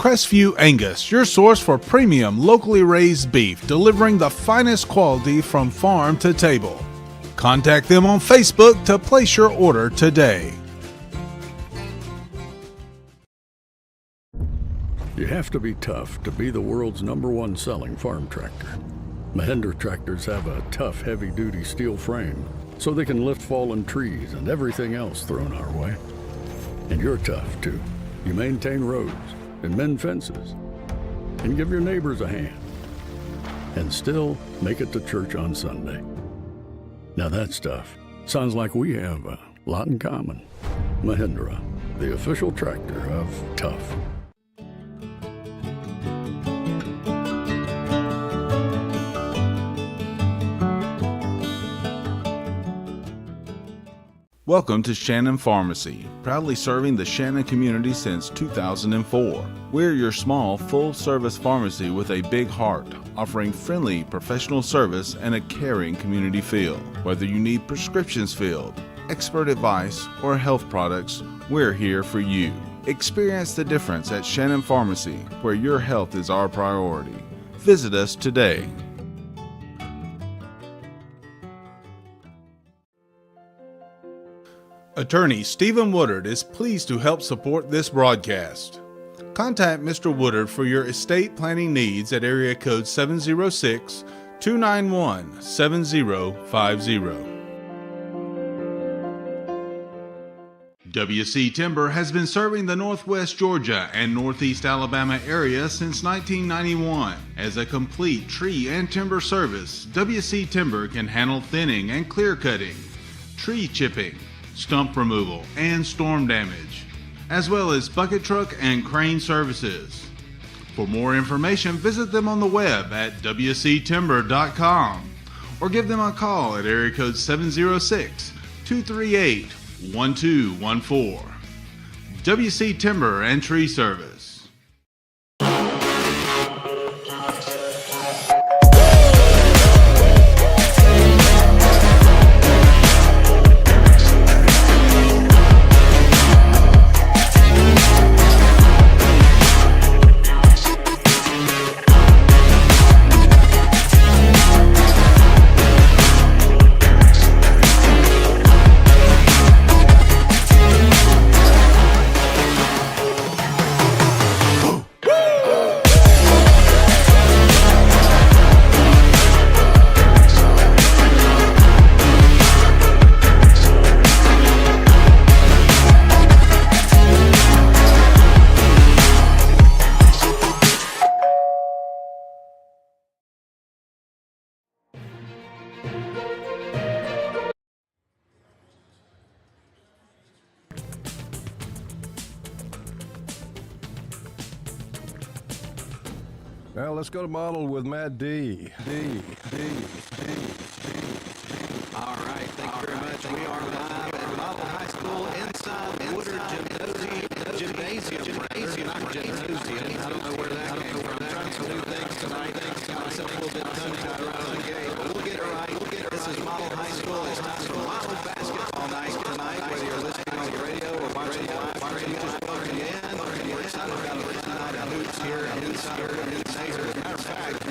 Crestview Angus, your source for premium locally raised beef, delivering the finest quality from farm to table. Contact them on Facebook to place your order today. You have to be tough to be the world's #1 selling farm tractor. Mahindra tractors have a tough, heavy-duty steel frame, so they can lift fallen trees and everything else thrown our way. And you're tough, too. You maintain roads and mend fences and give your neighbors a hand and still make it to church on Sunday. Now that's tough. Sounds like we have a lot in common. Mahindra, the official tractor of tough. Welcome to Shannon Pharmacy, proudly serving the Shannon community since 2004. We're your small, full-service pharmacy with a big heart, offering friendly, professional service and a caring community feel. Whether you need prescriptions filled, expert advice, or health products, we're here for you. Experience the difference at Shannon Pharmacy, where your health is our priority. Visit us today. Attorney Stephen Woodard is pleased to help support this broadcast. Contact Mr. Woodard for your estate planning needs at area code 706-291-7050. WC Timber has been serving the Northwest Georgia and Northeast Alabama area since 1991. As a complete tree and timber service, WC Timber can handle thinning and clear cutting, tree chipping, stump removal, and storm damage, as well as bucket truck and crane services. For more information, visit them on the web at wctimber.com or give them a call at area code 706-238-1214. WC Timber and Tree Service. Well, let's go to model with Matt D. All right, thank you very much. We are live at Model High School inside Woodard Gymnasium. I don't know where that came from. I'm trying some new things tonight. Got myself a little bit tongue-tied around the gate, but we'll get it right. This is Model High School. It's time for Model Basketball Night tonight, whether you're listening on the radio or watching live stream. Just welcome you in. We're excited about a great night of hoops here inside Woodard Gymnasium. As a matter of fact,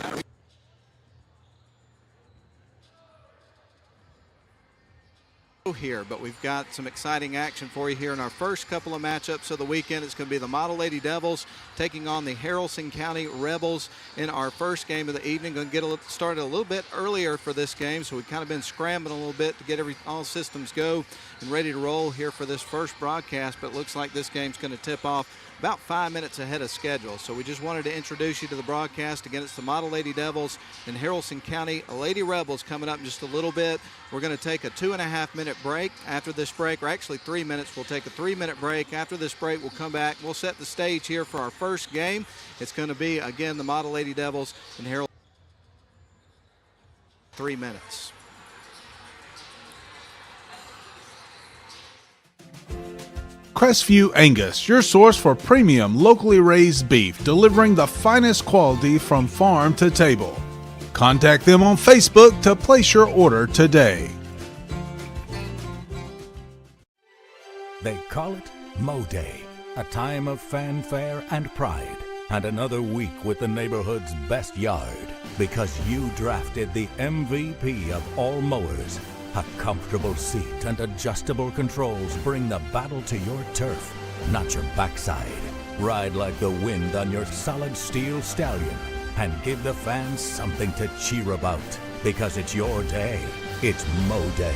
here, but we've got some exciting action for you here in our first couple of matchups of the weekend. It's going to be the Model Lady Devils taking on the Haralson County Rebels in our first game of the evening. Going to get started a little bit earlier for this game, so we've kind of been scrambling a little bit to get all systems go and ready to roll here for this first broadcast, but it looks like this game's going to tip off about 5 minutes ahead of schedule. So we just wanted to introduce you to the broadcast. Again, it's the Model Lady Devils and Haralson County Lady Rebels coming up in just a little bit. We're going to take a 2.5-minute break. After this break, or actually 3 minutes, we'll take a 3-minute break. After this break, we'll come back. We'll set the stage here for our first game. It's going to be, again, the Model Lady Devils and Haralson. 3 minutes. Crestview Angus, your source for premium locally raised beef, delivering the finest quality from farm to table. Contact them on Facebook to place your order today. They call it Mow Day, a time of fanfare and pride. and another week with the neighborhood's best yard because you drafted the MVP of all mowers. A comfortable seat and adjustable controls bring the battle to your turf, not your backside. Ride like the wind on your solid steel stallion and give the fans something to cheer about because it's your day. It's Mow Day.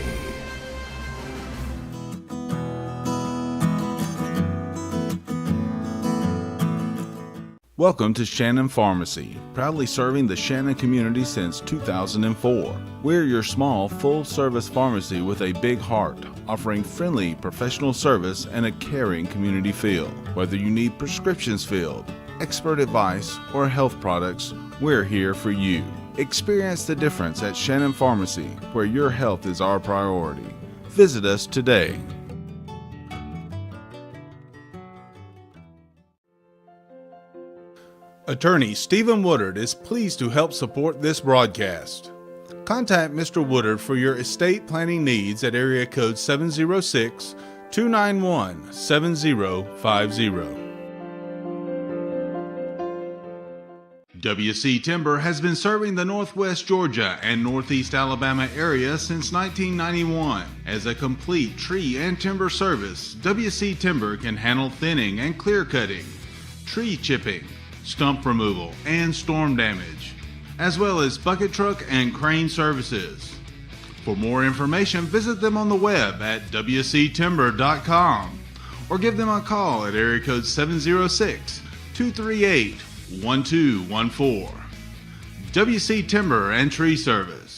Welcome to Shannon Pharmacy, proudly serving the Shannon community since 2004. We're your small, full-service pharmacy with a big heart, offering friendly, professional service and a caring community feel. Whether you need prescriptions filled, expert advice, or health products, we're here for you. Experience the difference at Shannon Pharmacy, where your health is our priority. Visit us today. Attorney Stephen Woodard is pleased to help support this broadcast. Contact Mr. Woodard for your estate planning needs at area code 706-291-7050. WC Timber has been serving the Northwest Georgia and Northeast Alabama area since 1991. As a complete tree and timber service, WC Timber can handle thinning and clear cutting, tree chipping, stump removal, and storm damage, as well as bucket truck and crane services. For more information, visit them on the web at wctimber.com or give them a call at area code 706-238-1214. WC Timber and Tree Service.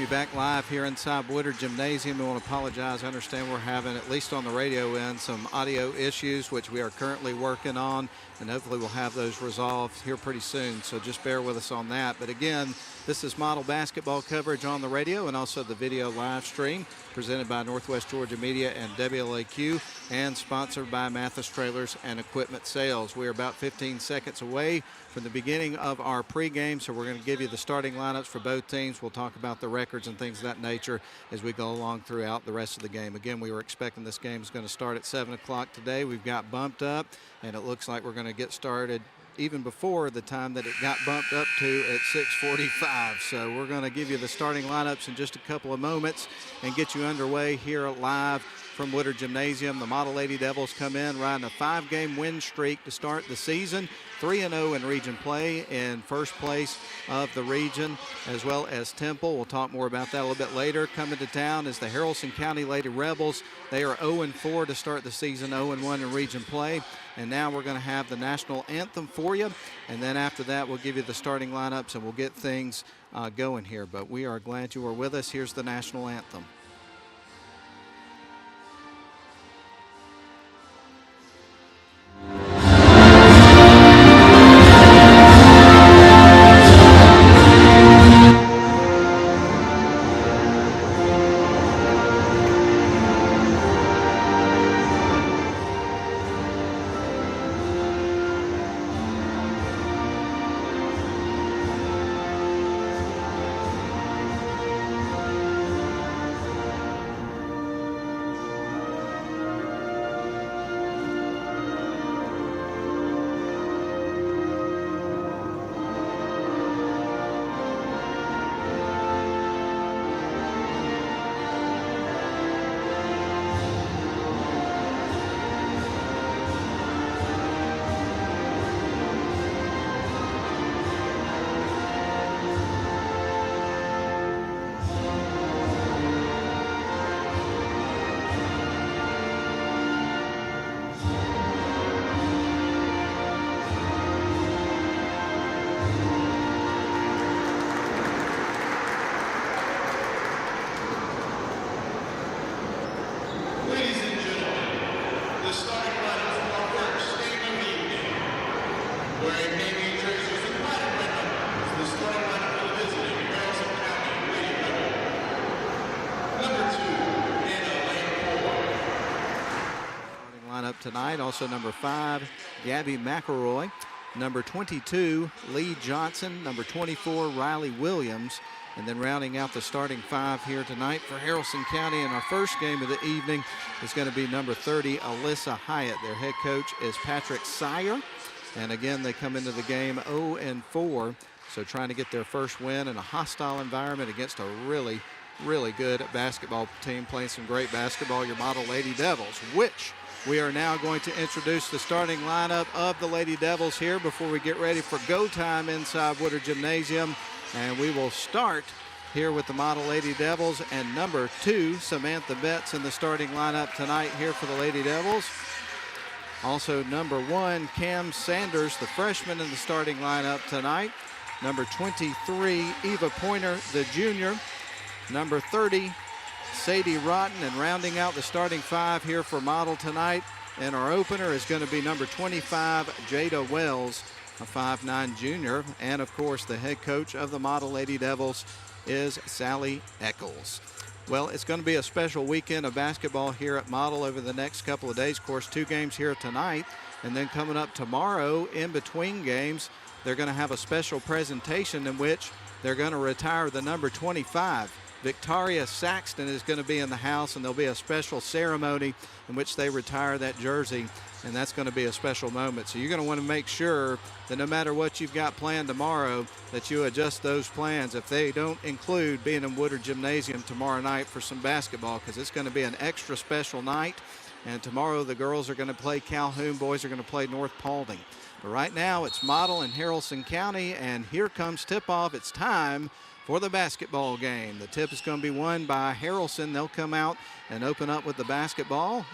Back live here inside Woodard Gymnasium. We want to apologize. I understand we're having, at least on the radio end, some audio issues, which we are currently working on, and hopefully we'll have those resolved here pretty soon. So just bear with us on that. But again, this is model basketball coverage on the radio and also the video live stream presented by Northwest Georgia Media and WLAQ and sponsored by Mathis Trailers and Equipment Sales. We are about 15 seconds away from the beginning of our pregame, so we're going to give you the starting lineups for both teams. We'll talk about the records and things of that nature as we go along throughout the rest of the game. Again, we were expecting this game is going to start at 7 o'clock today. We've got bumped up, and it looks like we're going to get started even before the time that it got bumped up to at 6:45. So we're going to give you the starting lineups in just a couple of moments and get you underway here live from Woodard Gymnasium. The Model Lady Devils come in riding a 5-game win streak to start the season. 3-0 in region play in first place of the region, as well as Temple. We'll talk more about that a little bit later. Coming to town is the Haralson County Lady Rebels. They are 0-4 to start the season, 0-1 in region play. And now we're going to have the national anthem for you. And then after that, we'll give you the starting lineups and we'll get things going here. But we are glad you are with us. Here's the national anthem. Tonight, also number 5, Gabby McElroy, number 22, Lee Johnson, number 24, Riley Williams, and then rounding out the starting 5 here tonight for Haralson County in our first game of the evening is going to be number 30, Alyssa Hyatt. Their head coach is Patrick Sire, and again, they come into the game 0-4, so trying to get their first win in a hostile environment against a really good basketball team playing some great basketball, your Model Lady Devils, which we are now going to introduce the starting lineup of the Lady Devils here before we get ready for go time inside Woodard Gymnasium. And we will start here with the Model Lady Devils and number 2, Samantha Betts, in the starting lineup tonight here for the Lady Devils. Also number 1, Cam Sanders, the freshman, in the starting lineup tonight. Number 23, Eva Pointer, the junior. Number 30, Sadie Rotten, and rounding out the starting 5 here for Model tonight. And our opener is going to be number 25, Jada Wells, a 5'9 junior. And of course, the head coach of the Model Lady Devils is Sally Eccles. Well, it's going to be a special weekend of basketball here at Model over the next couple of days. Of course, 2 games here tonight, and then coming up tomorrow in between games, they're going to have a special presentation in which they're going to retire the number 25. Victoria Saxton is going to be in the house, and there'll be a special ceremony in which they retire that jersey, and that's going to be a special moment. So you're going to want to make sure that no matter what you've got planned tomorrow, that you adjust those plans if they don't include being in Woodard Gymnasium tomorrow night for some basketball, because it's going to be an extra special night. And tomorrow the girls are going to play Calhoun, boys are going to play North Paulding. But right now it's Model in Haralson County, and here comes tip-off. It's time for the basketball game. The tip is going to be won by Haralson. They'll come out and open up with the basketball.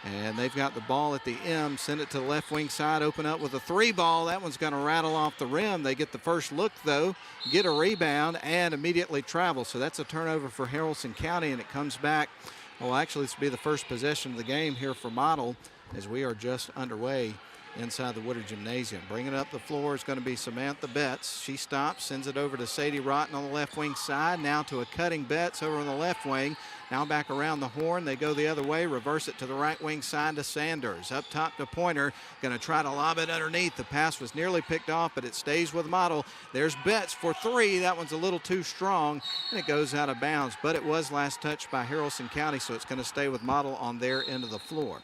And they've got the ball at the M, send it to the left wing side, open up with a 3 ball. That one's going to rattle off the rim. They get the first look, though, get a rebound, and immediately travel. So that's a turnover for Haralson County, and it comes back. Well, actually, this will be the first possession of the game here for Model as we are just underway inside the Woodard Gymnasium. Bringing it up the floor is going to be Samantha Betts. She stops, sends it over to Sadie Rotten on the left wing side. Now to a cutting Betts over on the left wing. Now back around the horn. They go the other way, reverse it to the right wing side to Sanders. Up top to Pointer. Going to try to lob it underneath. The pass was nearly picked off, but it stays with Model. There's Betts for 3. That one's a little too strong, and it goes out of bounds. But it was last touched by Haralson County, so it's going to stay with Model on their end of the floor.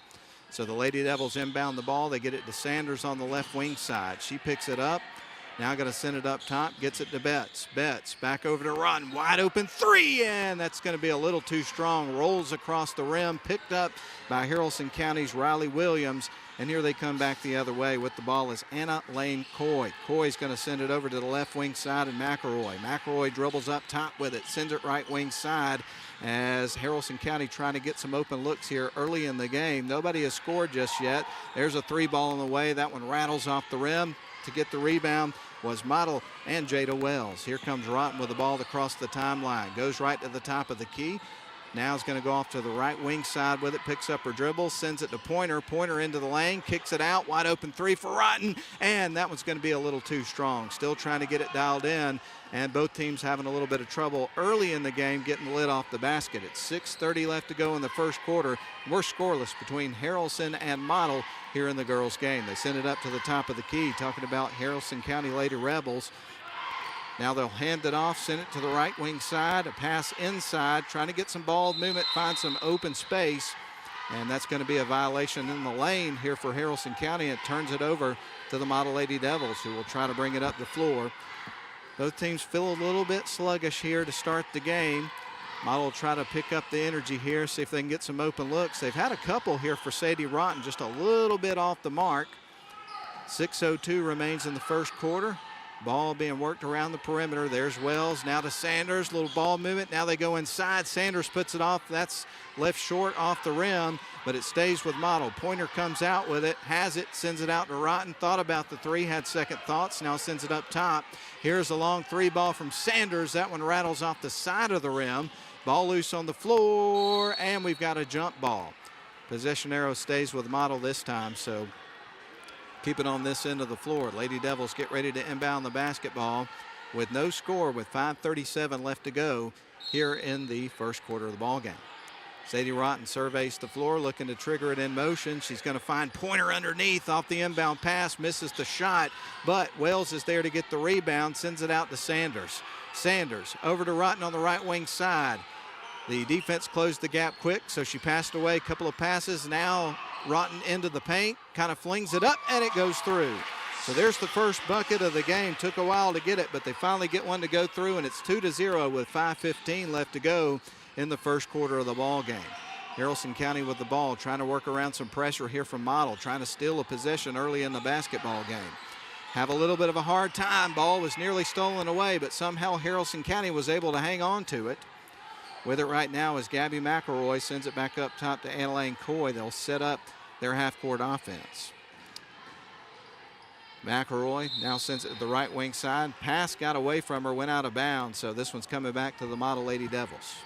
So the Lady Devils inbound the ball. They get it to Sanders on the left wing side. She picks it up, Now going to send it up top, gets it to Betts. Betts back over to Rotten, wide open three, and that's going to be a little too strong. Rolls across the rim, picked up by Haralson County's Riley Williams, and here they come back the other way with the ball is Anna Lane Coy. Coy's going to send it over to the left wing side, and McElroy. McElroy dribbles up top with it, sends it right wing side as Haralson County trying to get some open looks here early in the game. Nobody has scored just yet. There's a three ball on the way. That one rattles off the rim. To get the rebound was Model and Jada Wells. Here comes Rotten with the ball across the timeline. Goes right to the top of the key. Now is going to go off to the right wing side with it. Picks up her dribble. Sends it to Pointer. Pointer into the lane. Kicks it out. Wide open three for Rotten. And that one's going to be a little too strong. Still trying to get it dialed in. And both teams having a little bit of trouble early in the game getting the lid off the basket. It's 6:30 left to go in the first quarter. We're scoreless between Haralson and Model here in the girls' game. They send it up to the top of the key, talking about Haralson County Lady Rebels. Now they'll hand it off, send it to the right wing side, a pass inside, trying to get some ball movement, find some open space. And that's going to be a violation in the lane here for Haralson County. It turns it over to the Model Lady Devils, who will try to bring it up the floor. Both teams feel a little bit sluggish here to start the game. Model will try to pick up the energy here, see if they can get some open looks. They've had a couple here for Sadie Rotten, just a little bit off the mark. 6:02 remains in the first quarter. Ball being worked around the perimeter. There's Wells, now to Sanders, little ball movement. Now they go inside. Sanders puts it off. That's left short off the rim, but it stays with Model. Pointer comes out with it, has it, sends it out to Rotten. Thought about the three, had second thoughts, now sends it up top. Here's a long three ball from Sanders. That one rattles off the side of the rim. Ball loose on the floor, and we've got a jump ball. Possession arrow stays with Model this time, so keep it on this end of the floor. Lady Devils get ready to inbound the basketball with no score, with 5:37 left to go here in the first quarter of the ball game. Sadie Rotten surveys the floor, looking to trigger it in motion. She's going to find Pointer underneath off the inbound pass, misses the shot, but Wells is there to get the rebound, sends it out to Sanders. Sanders over to Rotten on the right wing side. The defense closed the gap quick, so she passed away a couple of passes. Now Rotten into the paint, kind of flings it up, and it goes through. So there's the first bucket of the game. Took a while to get it, but they finally get one to go through, and it's 2-0 with 5:15 left to go in the first quarter of the ball game. Haralson County with the ball, trying to work around some pressure here from Model, trying to steal a possession early in the basketball game. Have a little bit of a hard time. Ball was nearly stolen away, but somehow Haralson County was able to hang on to it. With it right now is Gabby McElroy, sends it back up top to Annalane Coy. They'll set up their half-court offense. McElroy now sends it to the right wing side. Pass got away from her, went out of bounds, so this one's coming back to the Model Lady Devils.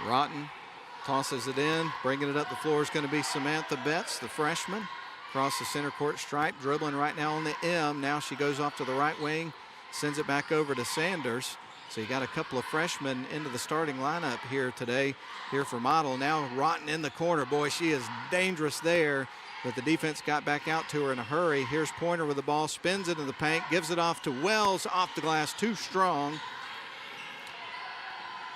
Rotten tosses it in. Bringing it up the floor is going to be Samantha Betts, the freshman. Across the center court stripe, dribbling right now on the M. Now she goes off to the right wing, sends it back over to Sanders. So you got a couple of freshmen into the starting lineup here today, here for Model. Now Rotten in the corner. Boy, she is dangerous there, but the defense got back out to her in a hurry. Here's Pointer with the ball, spins into the paint, gives it off to Wells, off the glass, too strong.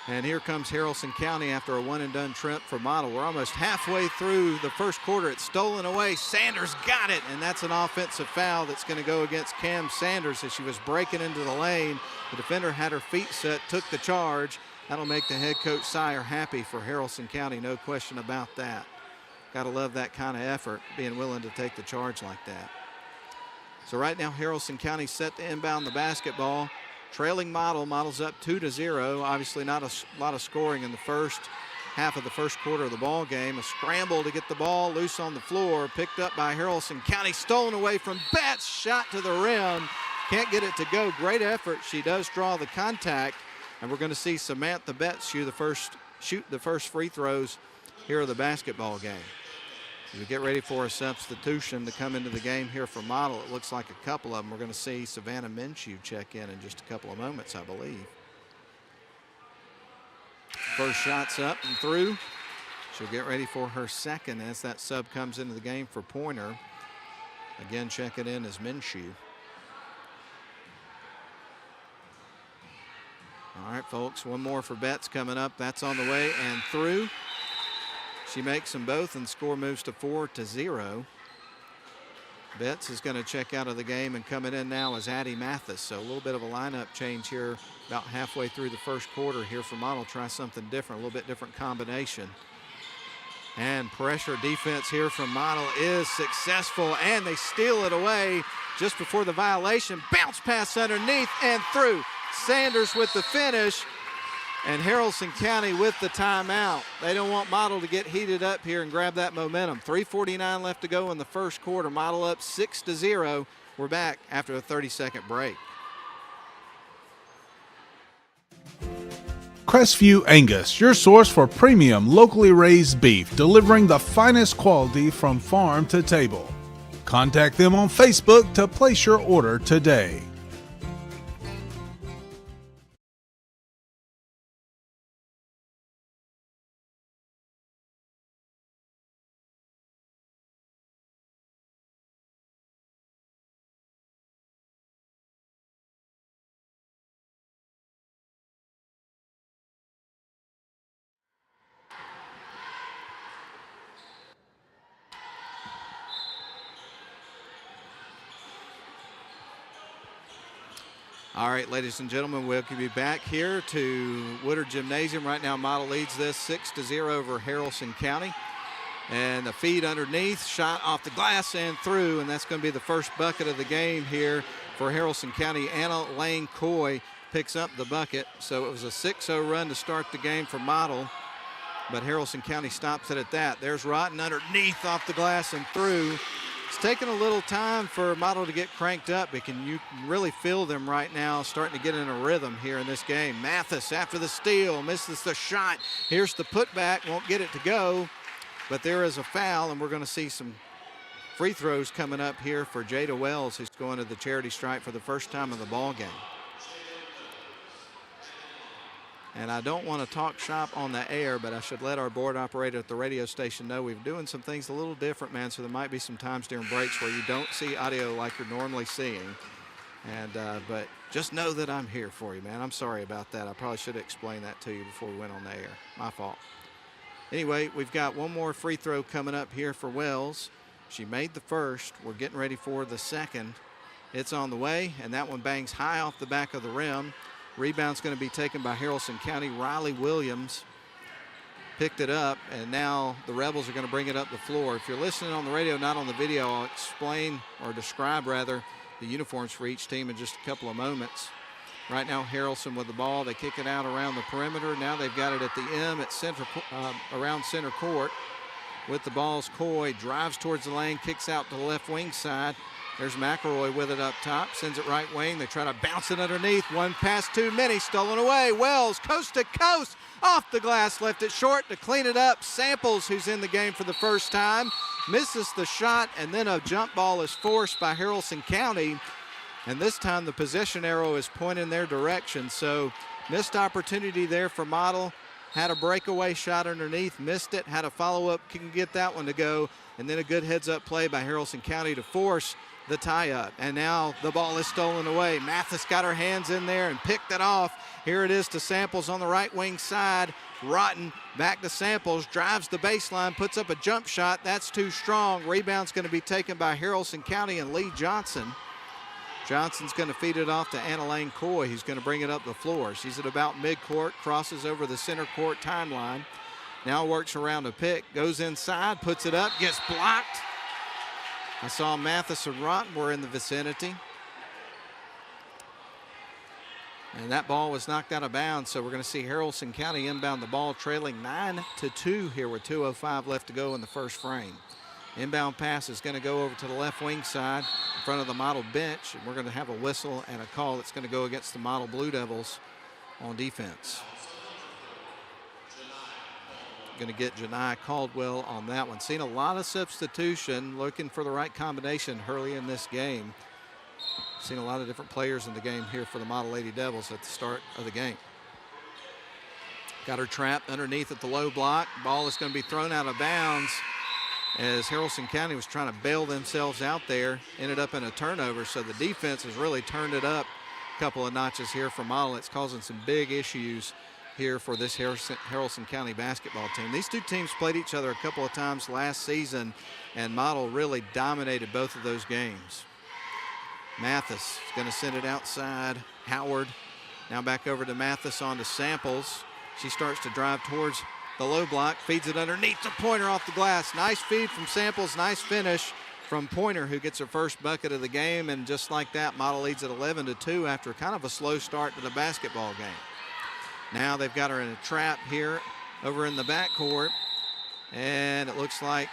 And here comes Haralson County after a one-and-done trip for Model. We're almost halfway through the first quarter. It's stolen away. Sanders got it, and that's an offensive foul that's going to go against Cam Sanders as she was breaking into the lane. The defender had her feet set, took the charge. That'll make the head coach Sire happy for Haralson County, no question about that. Got to love that kind of effort, being willing to take the charge like that. So right now, Haralson County set to inbound the basketball. Trailing Model. Model's up 2-0. Obviously not a lot of scoring in the first half of the first quarter of the ball game. A scramble to get the ball loose on the floor. Picked up by Haralson County. Stolen away from Betts. Shot to the rim. Can't get it to go. Great effort. She does draw the contact. And we're going to see Samantha Betts shoot the first free throws here of the basketball game. As we get ready for a substitution to come into the game here for Model, it looks like a couple of them. We're going to see Savannah Minshew check in just a couple of moments, I believe. First shot's up and through. She'll get ready for her second as that sub comes into the game for Pointer. Again, checking in is Minshew. All right, folks, one more for Betts coming up. That's on the way and through. She makes them both, and score moves to 4-0. Betts is going to check out of the game, and coming in now is Addie Mathis. So a little bit of a lineup change here about halfway through the first quarter here for Model. Try something different, a little bit different combination. And pressure defense here from Model is successful, and they steal it away just before the violation. Bounce pass underneath and through. Sanders with the finish, and Haralson County with the timeout. They don't want Model to get heated up here and grab that momentum. 3:49 left to go in the first quarter. Model up 6-0. We're back after a 30-second break. Crestview Angus, your source for premium locally raised beef, delivering the finest quality from farm to table. Contact them on Facebook to place your order today. All right, ladies and gentlemen, we'll be back here to Woodard Gymnasium. Right now, Model leads this 6-0 over Haralson County. And the feed underneath, shot off the glass and through, and that's going to be the first bucket of the game here for Haralson County. Anna Lane Coy picks up the bucket. So it was a 6-0 run to start the game for Model, but Haralson County stops it at that. There's Rotten underneath, off the glass and through. It's taken a little time for Model to get cranked up, but you can really feel them right now starting to get in a rhythm here in this game. Mathis after the steal, misses the shot. Here's the putback, won't get it to go, but there is a foul, and we're going to see some free throws coming up here for Jada Wells, who's going to the charity stripe for the first time in the ball game. And I don't want to talk shop on the air, but I should let our board operator at the radio station know we're doing some things a little different, man, so there might be some times during breaks where you don't see audio like you're normally seeing. And but just know that I'm here for you, man. I'm sorry about that. I probably should have explained that to you before we went on the air. My fault. Anyway, we've got one more free throw coming up here for Wells. She made the first. We're getting ready for the second. It's on the way, and that one bangs high off the back of the rim. Rebound's going to be taken by Haralson County. Riley Williams picked it up, and now the Rebels are going to bring it up the floor. If you're listening on the radio, not on the video, I'll explain, or describe rather, the uniforms for each team in just a couple of moments. Right now, Haralson with the ball. They kick it out around the perimeter. Now they've got it at the M at around center court. With the ball's Coy, drives towards the lane, kicks out to the left wing side. There's McElroy with it up top, sends it right wing. They try to bounce it underneath. One pass too many, stolen away. Wells, coast to coast, off the glass, left it short to clean it up. Samples, who's in the game for the first time, misses the shot, and then a jump ball is forced by Haralson County. And this time the possession arrow is pointing their direction. So missed opportunity there for Model. Had a breakaway shot underneath, missed it, had a follow-up, can get that one to go. And then a good heads-up play by Haralson County to force the tie-up. And now the ball is stolen away. Mathis got her hands in there and picked it off. Here it is to Samples on the right wing side. Rotten back to Samples, drives the baseline, puts up a jump shot. That's too strong. Rebound's going to be taken by Haralson County and Lee Johnson. Johnson's going to feed it off to Anna Lane Coy, who's going to bring it up the floor. She's at about midcourt, crosses over the center court timeline. Now works around a pick, goes inside, puts it up, gets blocked. I saw Mathis and Rotten were in the vicinity. And that ball was knocked out of bounds, so we're going to see Haralson County inbound the ball, trailing 9-2 here with 2:05 left to go in the first frame. Inbound pass is going to go over to the left wing side in front of the Model bench, and we're going to have a whistle and a call that's going to go against the Model Blue Devils on defense. Going to get Janai Caldwell on that one. Seen a lot of substitution, looking for the right combination early in this game. Seen a lot of different players in the game here for the Model Lady Devils at the start of the game. Got her trapped underneath at the low block. Ball is going to be thrown out of bounds as Haralson County was trying to bail themselves out there. Ended up in a turnover, so the defense has really turned it up a couple of notches here for Model. It's causing some big issues here for this Haralson County basketball team. These two teams played each other a couple of times last season, and Model really dominated both of those games. Mathis is going to send it outside. Howard now back over to Mathis on to Samples. She starts to drive towards the low block, feeds it underneath to Pointer off the glass. Nice feed from Samples, nice finish from Pointer, who gets her first bucket of the game, and just like that, Model leads at 11-2 after kind of a slow start to the basketball game. Now they've got her in a trap here over in the backcourt, and it looks like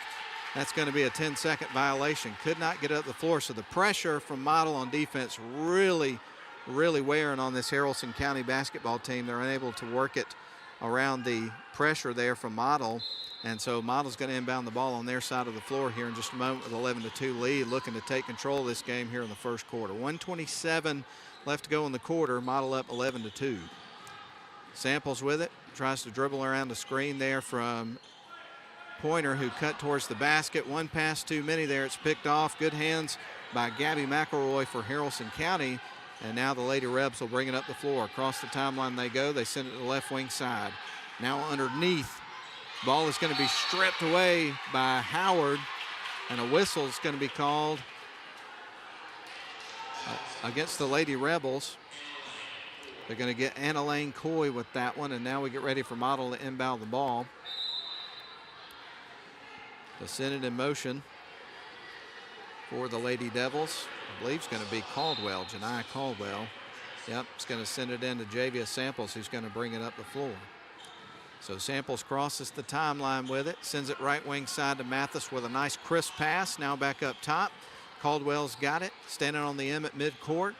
that's going to be a 10-second violation. Could not get up the floor, so the pressure from Model on defense really wearing on this Haralson County basketball team. They're unable to work it around the pressure there from Model, and so Model's going to inbound the ball on their side of the floor here in just a moment with 11-2 lead, looking to take control of this game here in the first quarter. 1:27 left to go in the quarter. Model up 11-2. Samples with it, tries to dribble around the screen there from Pointer, who cut towards the basket. One pass too many there. It's picked off. Good hands by Gabby McElroy for Haralson County. And now the Lady Rebs will bring it up the floor. Across the timeline they go. They send it to the left wing side. Now underneath. Ball is going to be stripped away by Howard, and a whistle is going to be called against the Lady Rebels. They're going to get Anna Lane Coy with that one, and now we get ready for Model to inbound the ball. To send it in motion for the Lady Devils. I believe it's going to be Caldwell, Janiyah Caldwell. Yep, it's going to send it in to Javia Samples, who's going to bring it up the floor. So Samples crosses the timeline with it, sends it right wing side to Mathis with a nice crisp pass. Now back up top. Caldwell's got it, standing on the M at midcourt.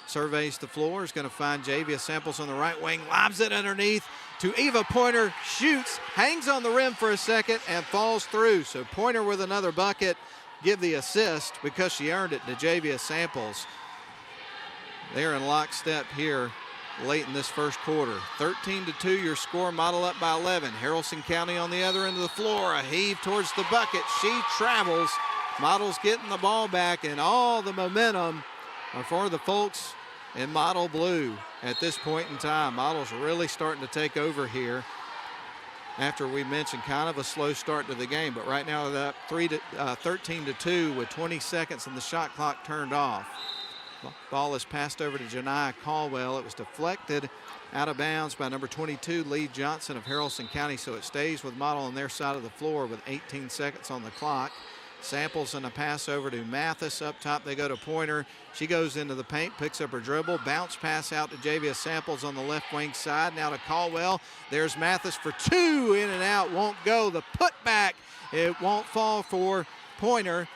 Surveys the floor, is going to find Javia Samples on the right wing, lobs it underneath to Eva Pointer, shoots, hangs on the rim for a second, and falls through. So Pointer with another bucket, give the assist because she earned it to Javia Samples. They're in lockstep here late in this first quarter. 13-2 your score. Model up by 11. Haralson County on the other end of the floor. A heave towards the bucket. She travels. Model's getting the ball back, and all the momentum are for the folks in Model Blue at this point in time. Model's really starting to take over here after we mentioned kind of a slow start to the game, but right now they're up 13-2 with 20 seconds and the shot clock turned off. Ball is passed over to Janiyah Caldwell. It was deflected out of bounds by number 22, Lee Johnson of Haralson County, so it stays with Model on their side of the floor with 18 seconds on the clock. Samples and a pass over to Mathis. Up top they go to Pointer. She goes into the paint, picks up her dribble, bounce pass out to Javia Samples on the left wing side. Now to Caldwell. There's Mathis for two, in and out, won't go. The putback, it won't fall for Pointer,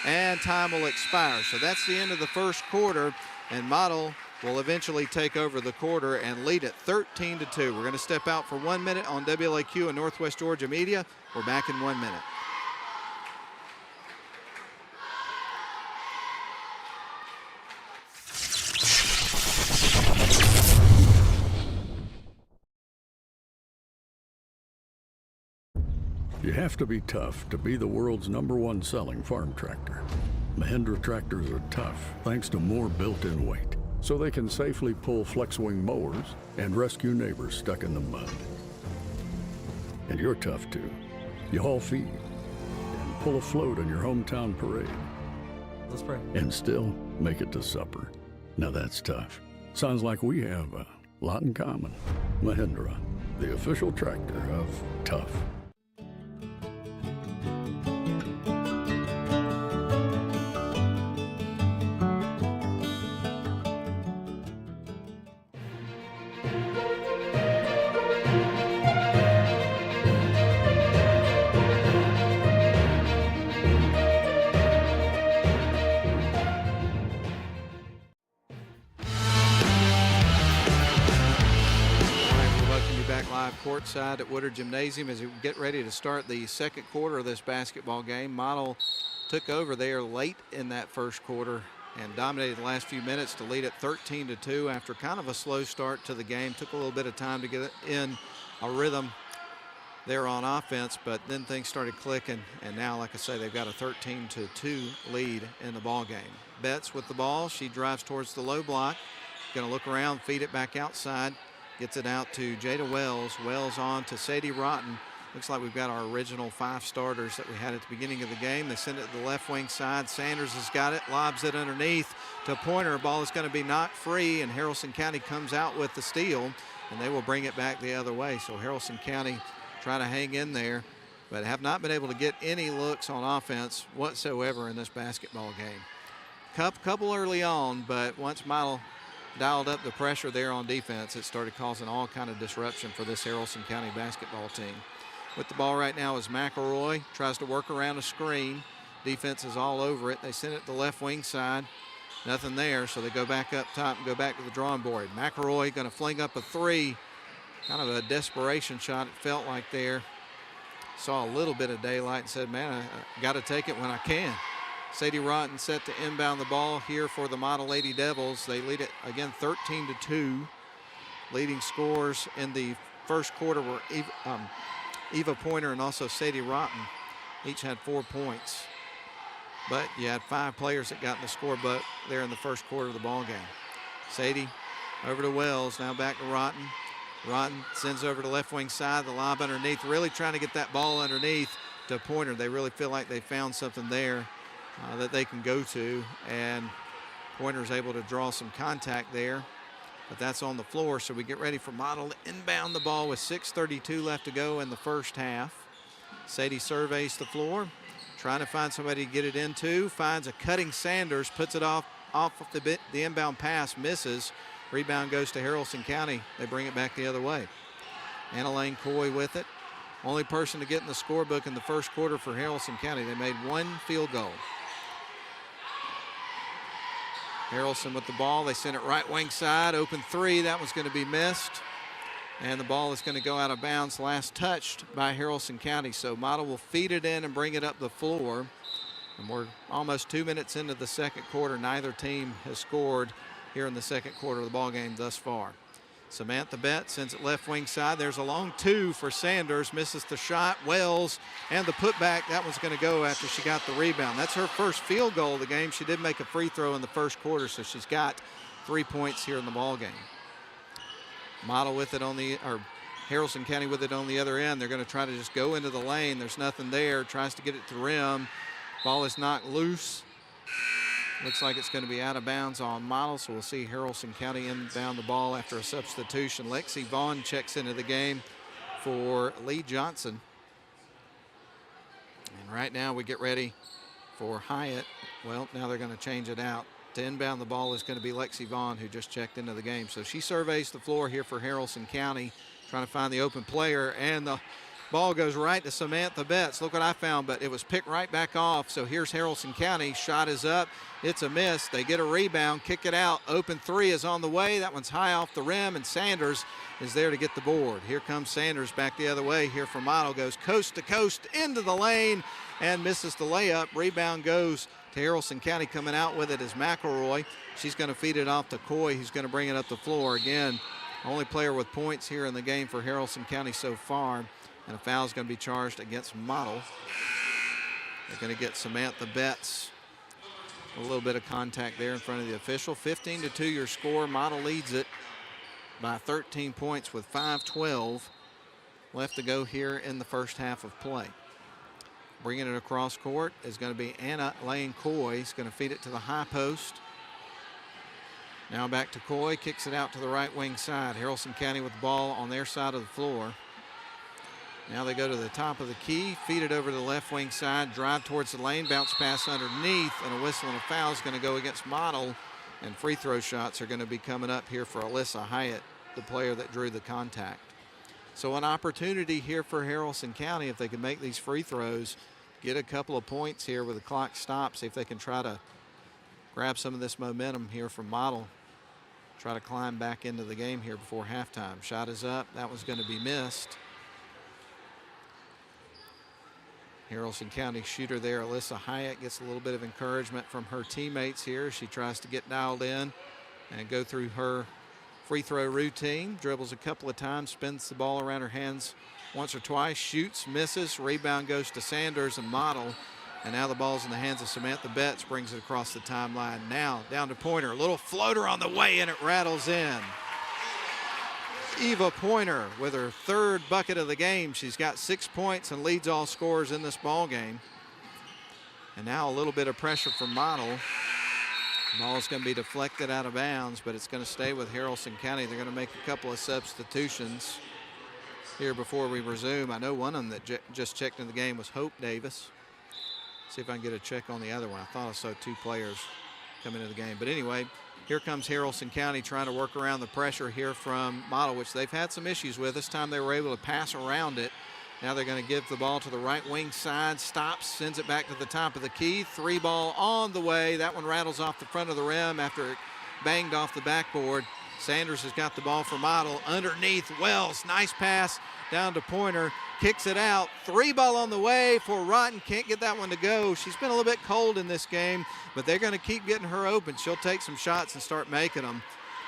and time will expire. So that's the end of the first quarter, and Model will eventually take over the quarter and lead it 13-2. We're going to step out for 1 minute on WLAQ and Northwest Georgia Media. We're back in 1 minute. You have to be tough to be the world's #1 selling farm tractor. Mahindra tractors are tough thanks to more built-in weight, so they can safely pull flex-wing mowers and rescue neighbors stuck in the mud. And you're tough too. You haul feed and pull a float on your hometown parade. Let's pray. And still make it to supper. Now that's tough. Sounds like we have a lot in common. Mahindra, the official tractor of tough. Courtside at Woodard Gymnasium as we get ready to start the second quarter of this basketball game. Model took over there late in that first quarter and dominated the last few minutes to lead it 13-2 after kind of a slow start to the game. Took a little bit of time to get in a rhythm there on offense, but then things started clicking, and now, like I say, they've got a 13-2 lead in the ball game. Betts with the ball. She drives towards the low block. Going to look around, feed it back outside Gets it out to Jada Wells. Wells on to Sadie Rotten. Looks like we've got our original 5 starters that we had at the beginning of the game. They send it to the left wing side. Sanders has got it, lobs it underneath to Pointer. Ball is going to be knocked free, and Haralson County comes out with the steal, and they will bring it back the other way. So Haralson County trying to hang in there, but have not been able to get any looks on offense whatsoever in this basketball game. Couple early on, but once Model dialed up the pressure there on defense, it started causing all kind of disruption for this Haralson County basketball team. With the ball right now is McElroy, tries to work around a screen. Defense is all over it. They send it to the left wing side. Nothing there, so they go back up top and go back to the drawing board. McElroy going to fling up a 3. Kind of a desperation shot, it felt like there. Saw a little bit of daylight and said, man, I got to take it when I can. Sadie Rotten set to inbound the ball here for the Model Lady Devils. They lead it again 13-2. Leading scorers in the first quarter were Eva Pointer and also Sadie Rotten. Each had 4 points. But you had 5 players that got in the scorebook there in the first quarter of the ball game. Sadie over to Wells, now back to Rotten. Rotten sends over to left wing side, the lob underneath, really trying to get that ball underneath to Pointer. They really feel like they found something there that they can go to, and Pointer's able to draw some contact there, but that's on the floor, so we get ready for Model to inbound the ball with 6:32 left to go in the first half. Sadie surveys the floor, trying to find somebody to get it into, finds a cutting Sanders, puts it off the inbound pass, misses. Rebound goes to Haralson County. They bring it back the other way. Anna Lane Coy with it. Only person to get in the scorebook in the first quarter for Haralson County. They made 1 field goal. Haralson with the ball. They send it right wing side. Open 3. That one's going to be missed. And the ball is going to go out of bounds. Last touched by Haralson County. So Model will feed it in and bring it up the floor. And we're almost 2 minutes into the second quarter. Neither team has scored here in the second quarter of the ball game thus far. Samantha Betts sends it left wing side. There's a long 2 for Sanders. Misses the shot. Wells and the putback. That one's going to go after she got the rebound. That's her first field goal of the game. She did make a free throw in the first quarter, so she's got 3 points here in the ball game. Model with it Haralson County with it on the other end. They're going to try to just go into the lane. There's nothing there. Tries to get it to the rim. Ball is knocked loose. Looks like it's going to be out of bounds on Model, so we'll see Haralson County inbound the ball after a substitution. Lexi Vaughn checks into the game for Lee Johnson. And right now we get ready for Hyatt. Well, now they're going to change it out. To inbound the ball is going to be Lexi Vaughn, who just checked into the game. So she surveys the floor here for Haralson County, trying to find the open player, and the ball goes right to Samantha Betts. Look what I found, but it was picked right back off. So here's Haralson County. Shot is up. It's a miss. They get a rebound, kick it out. Open 3 is on the way. That one's high off the rim, and Sanders is there to get the board. Here comes Sanders back the other way here for Model. Goes coast to coast into the lane and misses the layup. Rebound goes to Haralson County. Coming out with it is McElroy. She's going to feed it off to Coy, who's going to bring it up the floor. Again, only player with points here in the game for Haralson County so far. And a foul is going to be charged against Model. They're going to get Samantha Betts. A little bit of contact there in front of the official. 15-2 your score. Model leads it by 13 points with 5:12 left to go here in the first half of play. Bringing it across court is going to be Anna Lane Coy. He's going to feed it to the high post. Now back to Coy. Kicks it out to the right wing side. Haralson County with the ball on their side of the floor. Now they go to the top of the key, feed it over to the left wing side, drive towards the lane, bounce pass underneath, and a whistle and a foul is going to go against Model, and free throw shots are going to be coming up here for Alyssa Hyatt, the player that drew the contact. So an opportunity here for Haralson County, if they can make these free throws, get a couple of points here with the clock stopped, see if they can try to grab some of this momentum here from Model, try to climb back into the game here before halftime. Shot is up. That was going to be missed. Haralson County shooter there, Alyssa Hyatt, gets a little bit of encouragement from her teammates here. She tries to get dialed in and go through her free throw routine. Dribbles a couple of times, spins the ball around her hands once or twice, shoots, misses. Rebound goes to Sanders and Model. And now the ball's in the hands of Samantha Betts, brings it across the timeline. Now down to Pointer, a little floater on the way, and it rattles in. Eva Pointer with her third bucket of the game. She's got 6 points and leads all scorers in this ball game. And now a little bit of pressure from Model. The ball is going to be deflected out of bounds, but it's going to stay with Haralson County. They're going to make a couple of substitutions here before we resume. I know one of them that just checked in the game was Hope Davis. See if I can get a check on the other one. I thought I saw 2 players come into the game. But anyway, here comes Haralson County trying to work around the pressure here from Model, which they've had some issues with. This time they were able to pass around it. Now they're going to give the ball to the right wing side, stops, sends it back to the top of the key. 3 ball on the way. That one rattles off the front of the rim after it banged off the backboard. Sanders has got the ball for Model. Underneath Wells, nice pass down to Pointer. Kicks it out. 3 ball on the way for Rotten. Can't get that one to go. She's been a little bit cold in this game, but they're going to keep getting her open. She'll take some shots and start making them.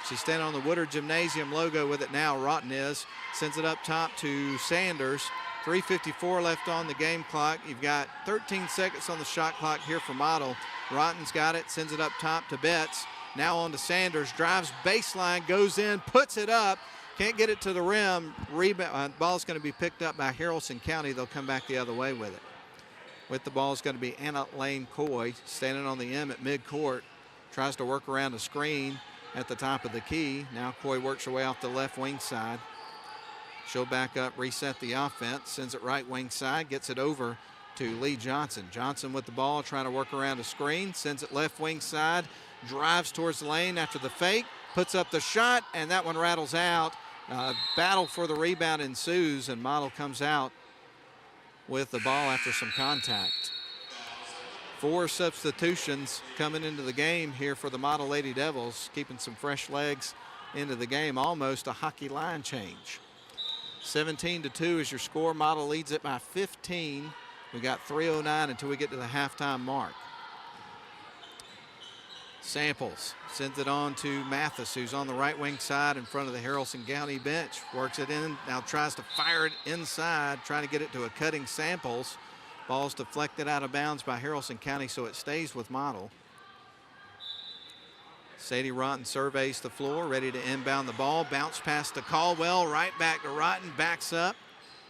She's standing on the Woodard Gymnasium logo with it now. Rotten is. Sends it up top to Sanders. 3:54 left on the game clock. You've got 13 seconds on the shot clock here for Model. Rotten's got it, sends it up top to Betts. Now on to Sanders, drives baseline, goes in, puts it up. Can't get it to the rim. Rebound. Ball's going to be picked up by Haralson County. They'll come back the other way with it. With the ball is going to be Anna Lane Coy standing on the M at midcourt. Tries to work around a screen at the top of the key. Now Coy works her way off the left wing side. She'll back up, reset the offense, sends it right wing side, gets it over to Lee Johnson. Johnson with the ball, trying to work around a screen, sends it left wing side, drives towards the lane after the fake, puts up the shot, and that one rattles out. Battle for the rebound ensues, and Model comes out with the ball after some contact. 4 substitutions coming into the game here for the Model Lady Devils, keeping some fresh legs into the game, almost a hockey line change. 17-2 is your score. Model leads it by 15. We got 3:09 until we get to the halftime mark. Samples sends it on to Mathis, who's on the right wing side in front of the Haralson County bench. Works it in, now tries to fire it inside, trying to get it to a cutting Samples. Ball's deflected out of bounds by Haralson County, so it stays with Model. Sadie Rotten surveys the floor, ready to inbound the ball. Bounce pass to Caldwell, right back to Rotten, backs up.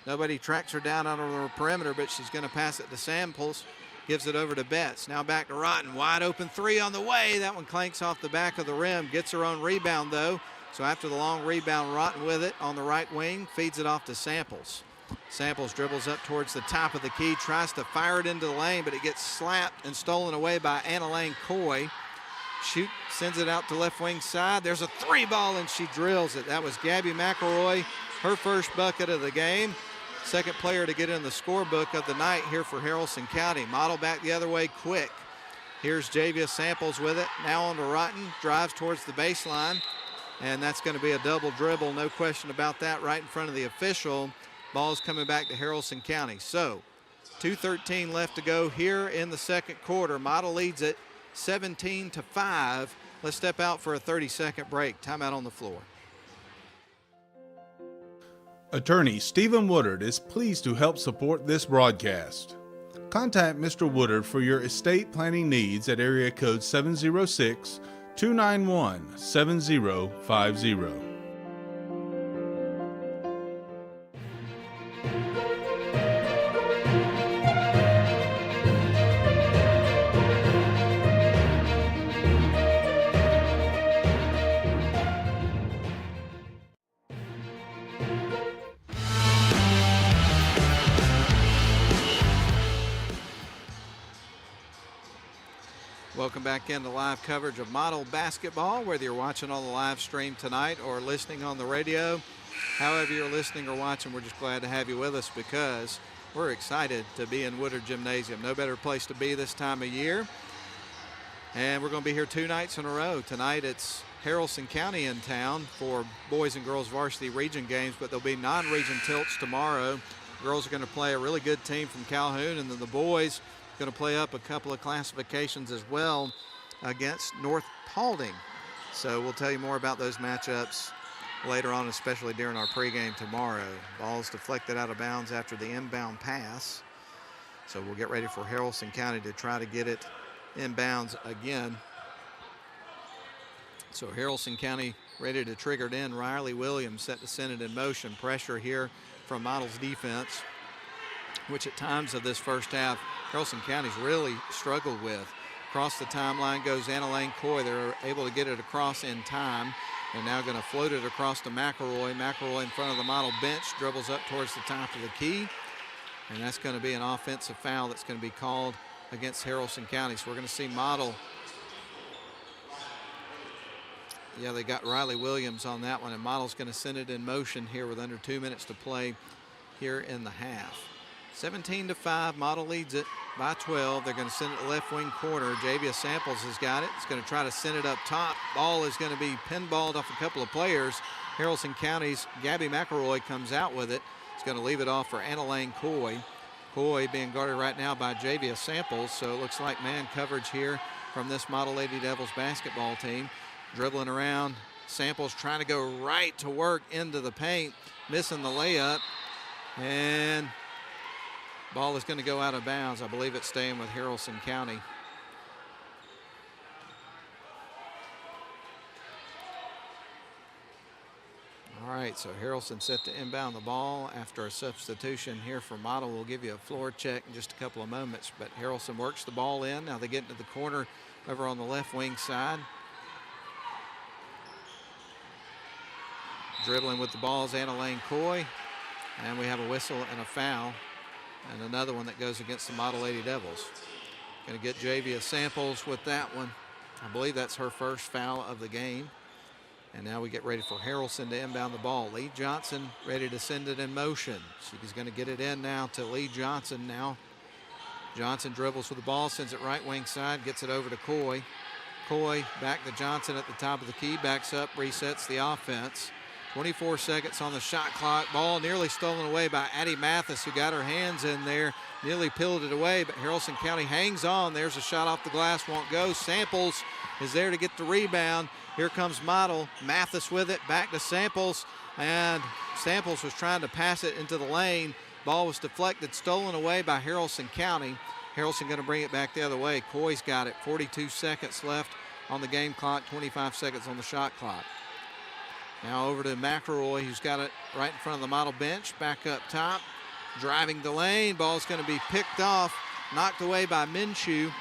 Nobody tracks her down out of the perimeter, but she's going to pass it to Samples. Gives it over to Betts. Now back to Rotten. Wide open 3 on the way. That one clanks off the back of the rim. Gets her own rebound, though. So after the long rebound, Rotten with it on the right wing. Feeds it off to Samples. Samples dribbles up towards the top of the key. Tries to fire it into the lane, but it gets slapped and stolen away by Anna Lane Coy. Shoot, sends it out to left wing side. There's a 3 ball, and she drills it. That was Gabby McElroy, her first bucket of the game. Second player to get in the scorebook of the night here for Haralson County. Model back the other way quick. Here's Javia Samples with it. Now on to Rotten. Drives towards the baseline. And that's going to be a double dribble. No question about that, right in front of the official. Ball's coming back to Haralson County. So 2:13 left to go here in the second quarter. Model leads it 17-5. Let's step out for a 30-second break. Timeout on the floor. Attorney Stephen Woodard is pleased to help support this broadcast. Contact Mr. Woodard for your estate planning needs at area code 706-291-7050. Welcome back into live coverage of Model basketball, whether you're watching on the live stream tonight or listening on the radio. However you're listening or watching, we're just glad to have you with us because we're excited to be in Woodard Gymnasium. No better place to be this time of year. And we're going to be here 2 nights in a row. Tonight it's Haralson County in town for boys and girls varsity region games, but there'll be non-region tilts tomorrow. Girls are going to play a really good team from Calhoun, and then the boys going to play up a couple of classifications as well against North Paulding. So we'll tell you more about those matchups later on, especially during our pregame tomorrow. Ball's deflected out of bounds after the inbound pass. So we'll get ready for Haralson County to try to get it inbounds again. So Haralson County ready to trigger it in. Riley Williams set to send it in motion. Pressure here from Model's defense, which at times of this first half, Haralson County's really struggled with. Across the timeline goes Anna Lane Coy. They're able to get it across in time. And now going to float it across to McElroy. McElroy in front of the Model bench, dribbles up towards the top of the key. And that's going to be an offensive foul that's going to be called against Haralson County. So we're going to see Model. Yeah, they got Riley Williams on that one. And Model's going to send it in motion here with under 2 minutes to play here in the half. 17-5, Model leads it by 12. They're going to send it to left wing corner. Javia Samples has got it. It's going to try to send it up top. Ball is going to be pinballed off a couple of players. Haralson County's Gabby McElroy comes out with it. It's going to leave it off for Anna Lane Coy. Coy being guarded right now by Javia Samples, so it looks like man coverage here from this Model Lady Devils basketball team. Dribbling around, Samples trying to go right to work into the paint, missing the layup, and ball is going to go out of bounds. I believe it's staying with Haralson County. All right, so Haralson set to inbound the ball after a substitution here for Model. We'll give you a floor check in just a couple of moments, but Haralson works the ball in. Now they get into the corner over on the left wing side. Dribbling with the ball is Anna Lane Coy, and we have a whistle and a foul. And another one that goes against the Model Lady Devils. Going to get Javia Samples with that one. I believe that's her first foul of the game. And now we get ready for Haralson to inbound the ball. Lee Johnson ready to send it in motion. She's going to get it in now to Lee Johnson now. Johnson dribbles with the ball, sends it right wing side, gets it over to Coy. Coy back to Johnson at the top of the key, backs up, resets the offense. 24 seconds on the shot clock. Ball nearly stolen away by Addie Mathis, who got her hands in there, nearly peeled it away, but Haralson County hangs on. There's a shot off the glass, won't go. Samples is there to get the rebound. Here comes Model. Mathis with it, back to Samples, and Samples was trying to pass it into the lane. Ball was deflected, stolen away by Haralson County. Haralson going to bring it back the other way. Coy's got it. 42 seconds left on the game clock, 25 seconds on the shot clock. Now over to McElroy, who's got it right in front of the Model bench, back up top, driving the lane. Ball's going to be picked off, knocked away by Minshew.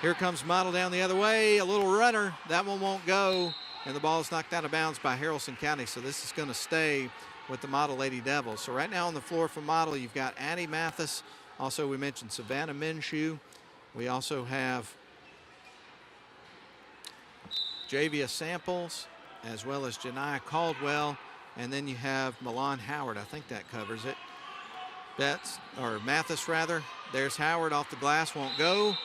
Here comes Model down the other way, a little runner. That one won't go, and the ball is knocked out of bounds by Haralson County, so this is going to stay with the Model Lady Devils. So right now on the floor for Model, you've got Addie Mathis. Also, we mentioned Savannah Minshew. We also have Javia Samples, as well as Janiyah Caldwell, and then you have Milan Howard. I think that covers it. Mathis rather. There's Howard off the glass, won't go.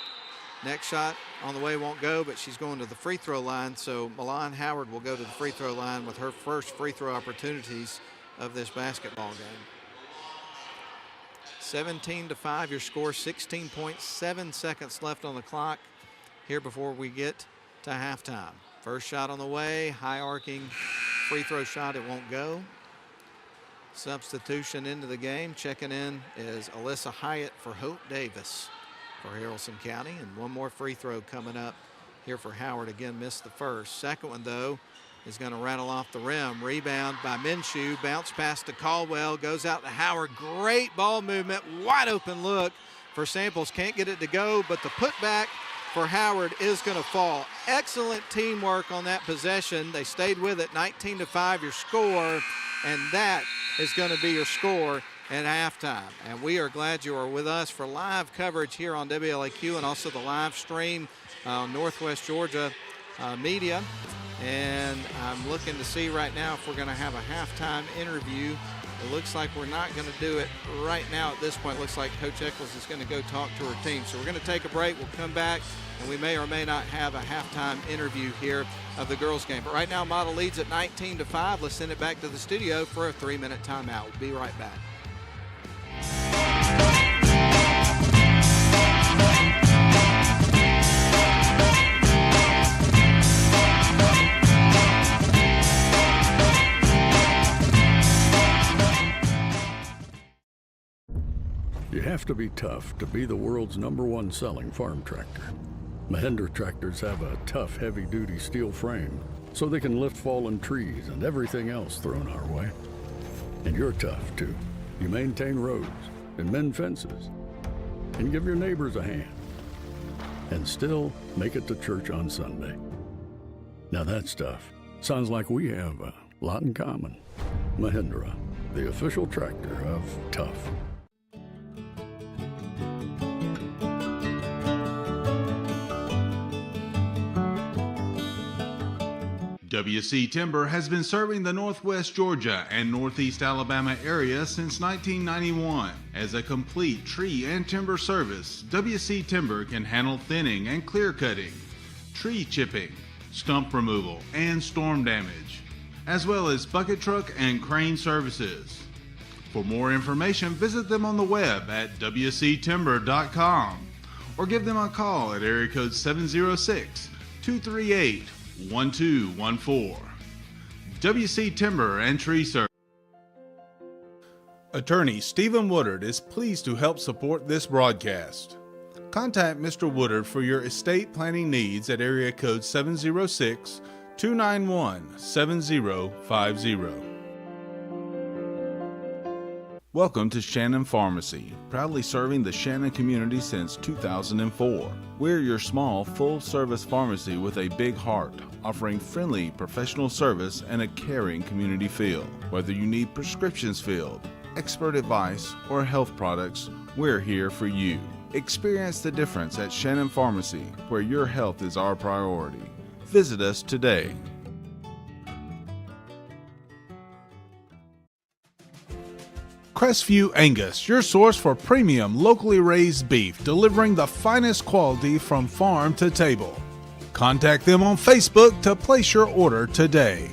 Next shot on the way won't go, but she's going to the free throw line, so Milan Howard will go to the free throw line with her first free throw opportunities of this basketball game. 17-5 your score, 16.7 seconds left on the clock here before we get to halftime. First shot on the way, high arcing free throw shot, it won't go. Substitution into the game, checking in is Alyssa Hyatt for Hope Davis for Haralson County, and one more free throw coming up here for Howard. Again, missed the first. Second one though is going to rattle off the rim. Rebound by Minshew, bounce pass to Caldwell, goes out to Howard. Great ball movement, wide open look for Samples, can't get it to go, but the putback for Howard is going to fall. Excellent teamwork on that possession. They stayed with it. 19-5 your score, and that is going to be your score at halftime. And we are glad you are with us for live coverage here on WLAQ and also the live stream on Northwest Georgia Media. And I'm looking to see right now if we're going to have a halftime interview. It looks like we're not going to do it right now at this point. It looks like Coach Eccles is going to go talk to her team. So we're going to take a break. We'll come back, and we may or may not have a halftime interview here of the girls' game. But right now, Model leads at 19-5. Let's send it back to the studio for a 3-minute timeout. We'll be right back. You have to be tough to be the world's #1 selling farm tractor. Mahindra tractors have a tough, heavy-duty steel frame, so they can lift fallen trees and everything else thrown our way. And you're tough, too. You maintain roads and mend fences and give your neighbors a hand and still make it to church on Sunday. Now that stuff sounds like we have a lot in common. Mahindra, the official tractor of tough. WC Timber has been serving the Northwest Georgia and Northeast Alabama area since 1991. As a complete tree and timber service, WC Timber can handle thinning and clear cutting, tree chipping, stump removal, and storm damage, as well as bucket truck and crane services. For more information, visit them on the web at wctimber.com or give them a call at area code 706-238-1214. WC Timber and Tree Service. Attorney Stephen Woodard is pleased to help support this broadcast. Contact Mr. Woodard for your estate planning needs at area code 706-291-7050. Welcome to Shannon Pharmacy, proudly serving the Shannon community since 2004. We're your small, full-service pharmacy with a big heart, offering friendly, professional service and a caring community feel. Whether you need prescriptions filled, expert advice, or health products, we're here for you. Experience the difference at Shannon Pharmacy, where your health is our priority. Visit us today. Crestview Angus, your source for premium locally raised beef, delivering the finest quality from farm to table. Contact them on Facebook to place your order today.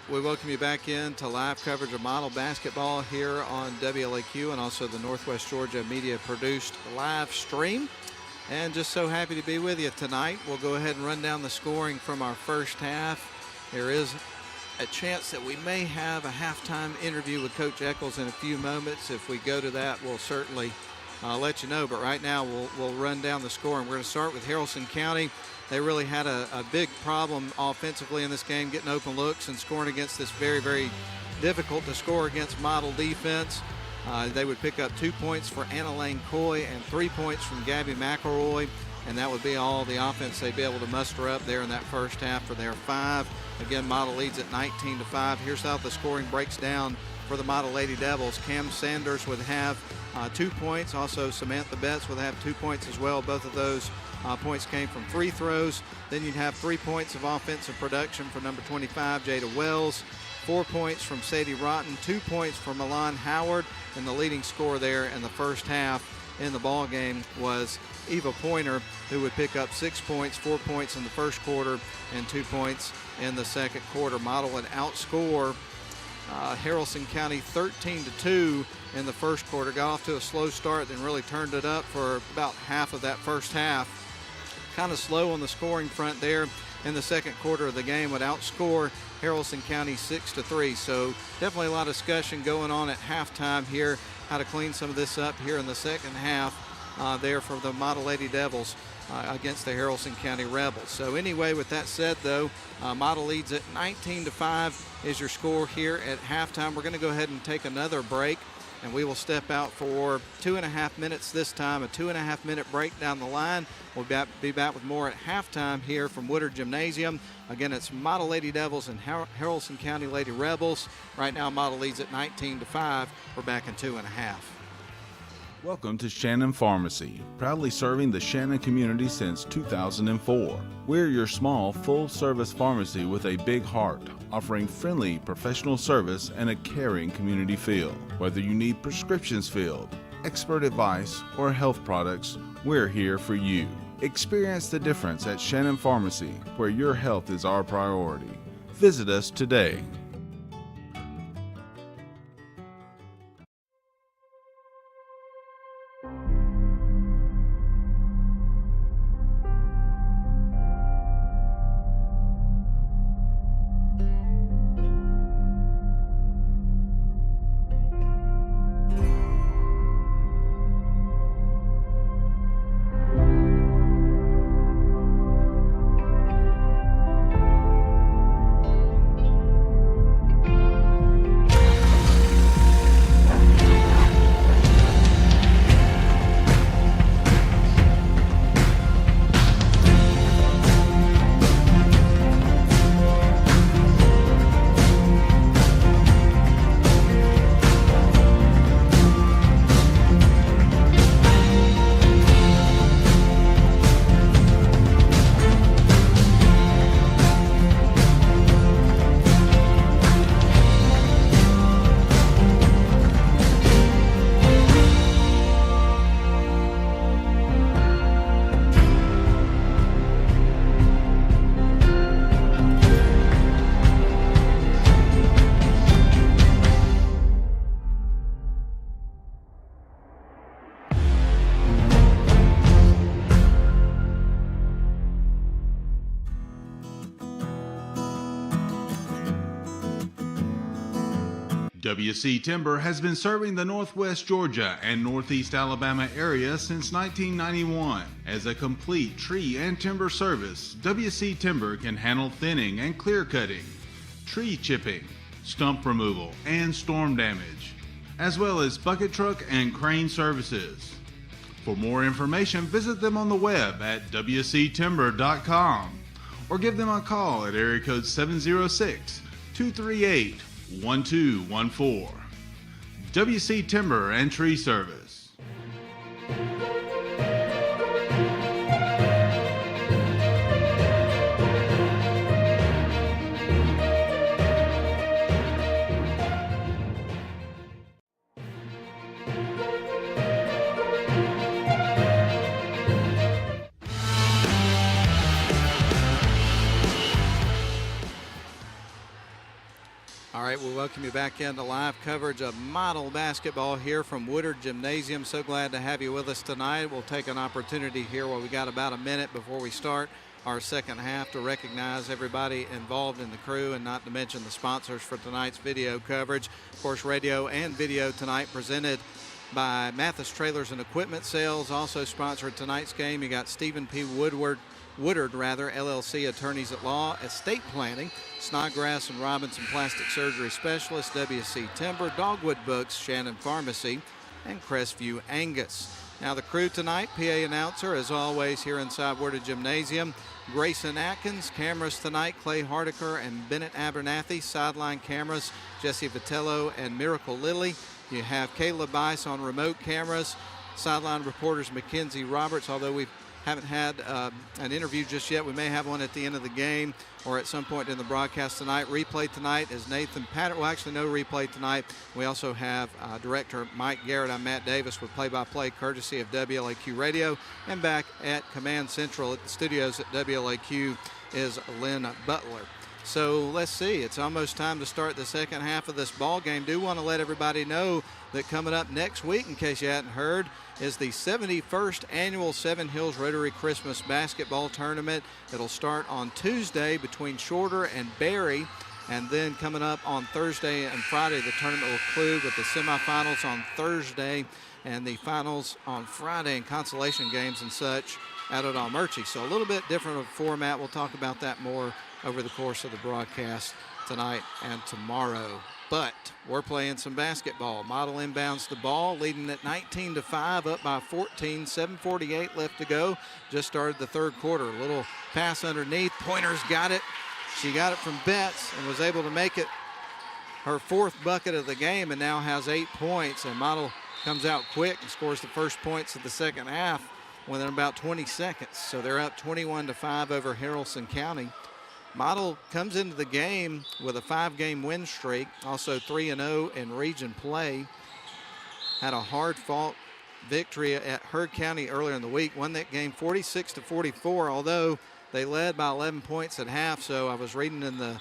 We welcome you back in to live coverage of Model Basketball here on WLAQ and also the Northwest Georgia Media produced live stream. And just so happy to be with you tonight. We'll go ahead and run down the scoring from our first half. There is a chance that we may have a halftime interview with Coach Eccles in a few moments. If we go to that, we'll certainly let you know. But right now, we'll run down the scoring. We're going to start with Haralson County. They really had a big problem offensively in this game, getting open looks and scoring against this very, very difficult to score against model defense. They would pick up 2 points for Anna Lane Coy and 3 points from Gabby McElroy, and that would be all the offense they'd be able to muster up there in that first half for their 5. Again, Model leads at 19-5. Here's how the scoring breaks down for the Model Lady Devils. Cam Sanders would have 2 points. Also, Samantha Betts would have 2 points as well. Both of those points came from free throws. Then you'd have 3 points of offensive production from number 25, Jada Wells. 4 points from Sadie Rotten, 2 points from Milan Howard, and the leading scorer there in the first half in the ball game was Eva Pointer, who would pick up 6 points, 4 points in the first quarter, and 2 points in the second quarter. Model would outscore Haralson County 13-2 in the first quarter. Got off to a slow start, then really turned it up for about half of that first half. Kind of slow on the scoring front there in the second quarter of the game, would outscore Haralson County 6-3. So definitely a lot of discussion going on at halftime here, how to clean some of this up here in the second half there for the Model Lady Devils against the Haralson County Rebels. So anyway, with that said though, Model leads at 19-5 is your score here at halftime. We're going to go ahead and take another break, and we will step out for 2.5 minutes this time, a 2.5 minute break down the line. We'll be back with more at halftime here from Woodard Gymnasium. Again, it's Model Lady Devils and Haralson County Lady Rebels. Right now, Model leads at 19-5. We're back in 2.5. Welcome to Shannon Pharmacy, proudly serving the Shannon community since 2004. We're your small, full-service pharmacy with a big heart, offering friendly, professional service and a caring community feel. Whether you need prescriptions filled, expert advice, or health products, we're here for you. Experience the difference at Shannon Pharmacy, where your health is our priority. Visit us today. WC Timber has been serving the Northwest Georgia and Northeast Alabama area since 1991. As a complete tree and timber service, WC Timber can handle thinning and clear cutting, tree chipping, stump removal, and storm damage, as well as bucket truck and crane services. For more information, visit them on the web at wctimber.com or give them a call at area code 706-238-1214. WC Timber and Tree Service. All right, we'll welcome you back into live coverage of model basketball here from Woodard Gymnasium. So glad to have you with us tonight. We'll take an opportunity here while we got about a minute before we start our second half to recognize everybody involved in the crew, and not to mention the sponsors for tonight's video coverage. Of course, radio and video tonight presented by Mathis Trailers and Equipment Sales. Also sponsored tonight's game, you got Stephen P. Woodard LLC, Attorneys at Law, Estate Planning, Snodgrass and Robinson Plastic Surgery Specialist, WC Timber, Dogwood Books, Shannon Pharmacy, and Crestview Angus. Now the crew tonight, PA announcer as always here inside Woodard Gymnasium, Grayson Atkins. Cameras tonight, Clay Hardiker and Bennett Abernathy. Sideline cameras, Jesse Vitello and Miracle Lilly. You have Caleb Bice on remote cameras. Sideline reporters, Mackenzie Roberts, although we haven't had an interview just yet. We may have one at the end of the game or at some point in the broadcast tonight. Replay tonight is Nathan Patterson. Well, actually, no replay tonight. We also have director Mike Garrett. I'm Matt Davis with play-by-play courtesy of WLAQ Radio. And back at Command Central at the studios at WLAQ is Lynn Butler. So let's see. It's almost time to start the second half of this ball game. Do want to let everybody know that coming up next week, in case you hadn't heard, is the 71st annual Seven Hills Rotary Christmas Basketball Tournament. It'll start on Tuesday between Shorter and Berry, and then coming up on Thursday and Friday, the tournament will conclude with the semifinals on Thursday and the finals on Friday, and consolation games and such out at Almerchi. So a little bit different of a format. We'll talk about that more over the course of the broadcast tonight and tomorrow. But we're playing some basketball. Model inbounds the ball, leading at 19-5, up by 14, 7:48 left to go. Just started the third quarter. A little pass underneath. Pointer's got it. She got it from Betts and was able to make it her fourth bucket of the game, and now has 8 points. And Model comes out quick and scores the first points of the second half within about 20 seconds. So they're up 21-5 over Haralson County. Model comes into the game with a 5-game win streak, also 3-0 in region play. Had a hard-fought victory at Heard County earlier in the week, won that game 46-44, although they led by 11 points at half. So I was reading in the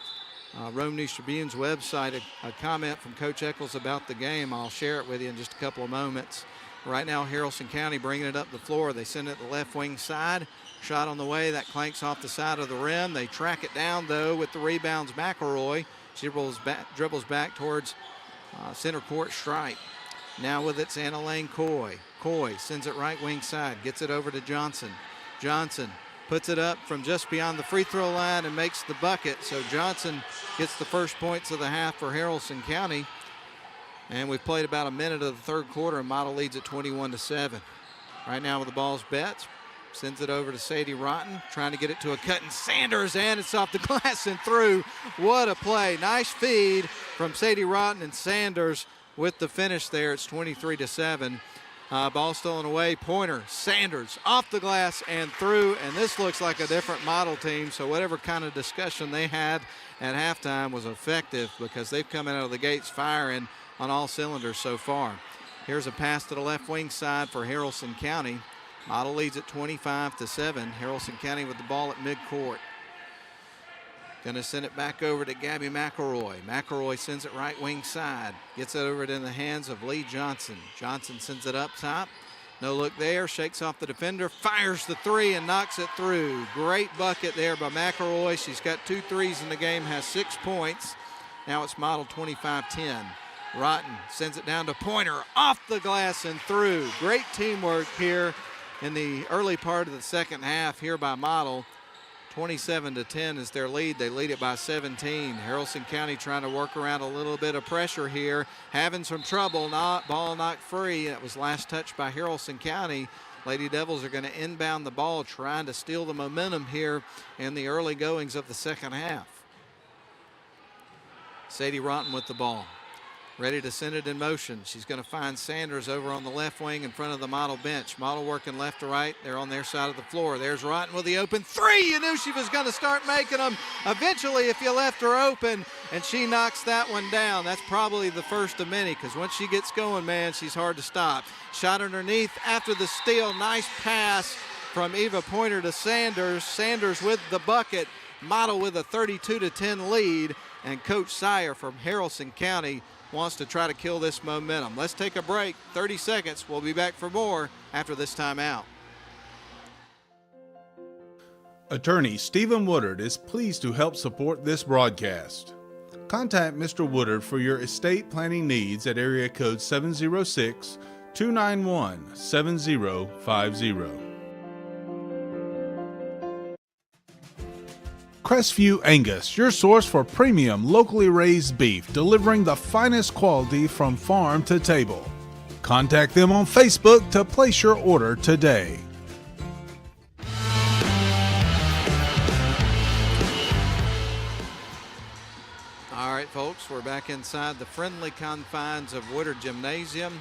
Rome News Tribune's website a comment from Coach Eccles about the game. I'll share it with you in just a couple of moments. Right now, Haralson County bringing it up the floor. They send it to the left wing side. Shot on the way, that clanks off the side of the rim. They track it down, though, with the rebounds. McElroy. She dribbles back towards center court stripe. Now with it's Anna Lane Coy. Coy sends it right wing side, gets it over to Johnson. Johnson puts it up from just beyond the free throw line and makes the bucket. So Johnson gets the first points of the half for Haralson County. And we've played about a minute of the third quarter, and Model leads at 21-7. Right now with the ball's Betts. Sends it over to Sadie Rotten, trying to get it to a cutting Sanders, and it's off the glass and through. What a play. Nice feed from Sadie Rotten, and Sanders with the finish there. It's 23-7. Ball stolen away. Pointer, Sanders, off the glass and through, and this looks like a different Model team, so whatever kind of discussion they had at halftime was effective because they've come out of the gates firing on all cylinders so far. Here's a pass to the left wing side for Haralson County. Model leads at 25-7. Haralson County with the ball at midcourt. Going to send it back over to Gabby McElroy. McElroy sends it right wing side. Gets it over in the hands of Lee Johnson. Johnson sends it up top. No look there. Shakes off the defender. Fires the three and knocks it through. Great bucket there by McElroy. She's got 2 threes in the game, has 6 points. Now it's Model 25-10. Rotten sends it down to Pointer. Off the glass and through. Great teamwork here in the early part of the second half here by Model. 27-10 is their lead. They lead it by 17. Haralson County trying to work around a little bit of pressure here. Having some trouble. Ball knocked free. That was last touched by Haralson County. Lady Devils are going to inbound the ball, trying to steal the momentum here in the early goings of the second half. Sadie Rotten with the ball. Ready to send it in motion. She's going to find Sanders over on the left wing in front of the Model bench. Model working left to right. They're on their side of the floor. There's Rotten with the open three. You knew she was going to start making them eventually if you left her open, and she knocks that one down. That's probably the first of many because once she gets going, man, she's hard to stop. Shot underneath after the steal. Nice pass from Eva Pointer to Sanders. Sanders with the bucket. Model with a 32-10 lead, and Coach Sire from Haralson County wants to try to kill this momentum. Let's take a break. 30 seconds. We'll be back for more after this timeout. Attorney Stephen Woodard is pleased to help support this broadcast. Contact Mr. Woodard for your estate planning needs at area code 706-291-7050. Crestview Angus, your source for premium locally raised beef, delivering the finest quality from farm to table. Contact them on Facebook to place your order today. All right, folks, we're back inside the friendly confines of Woodard Gymnasium,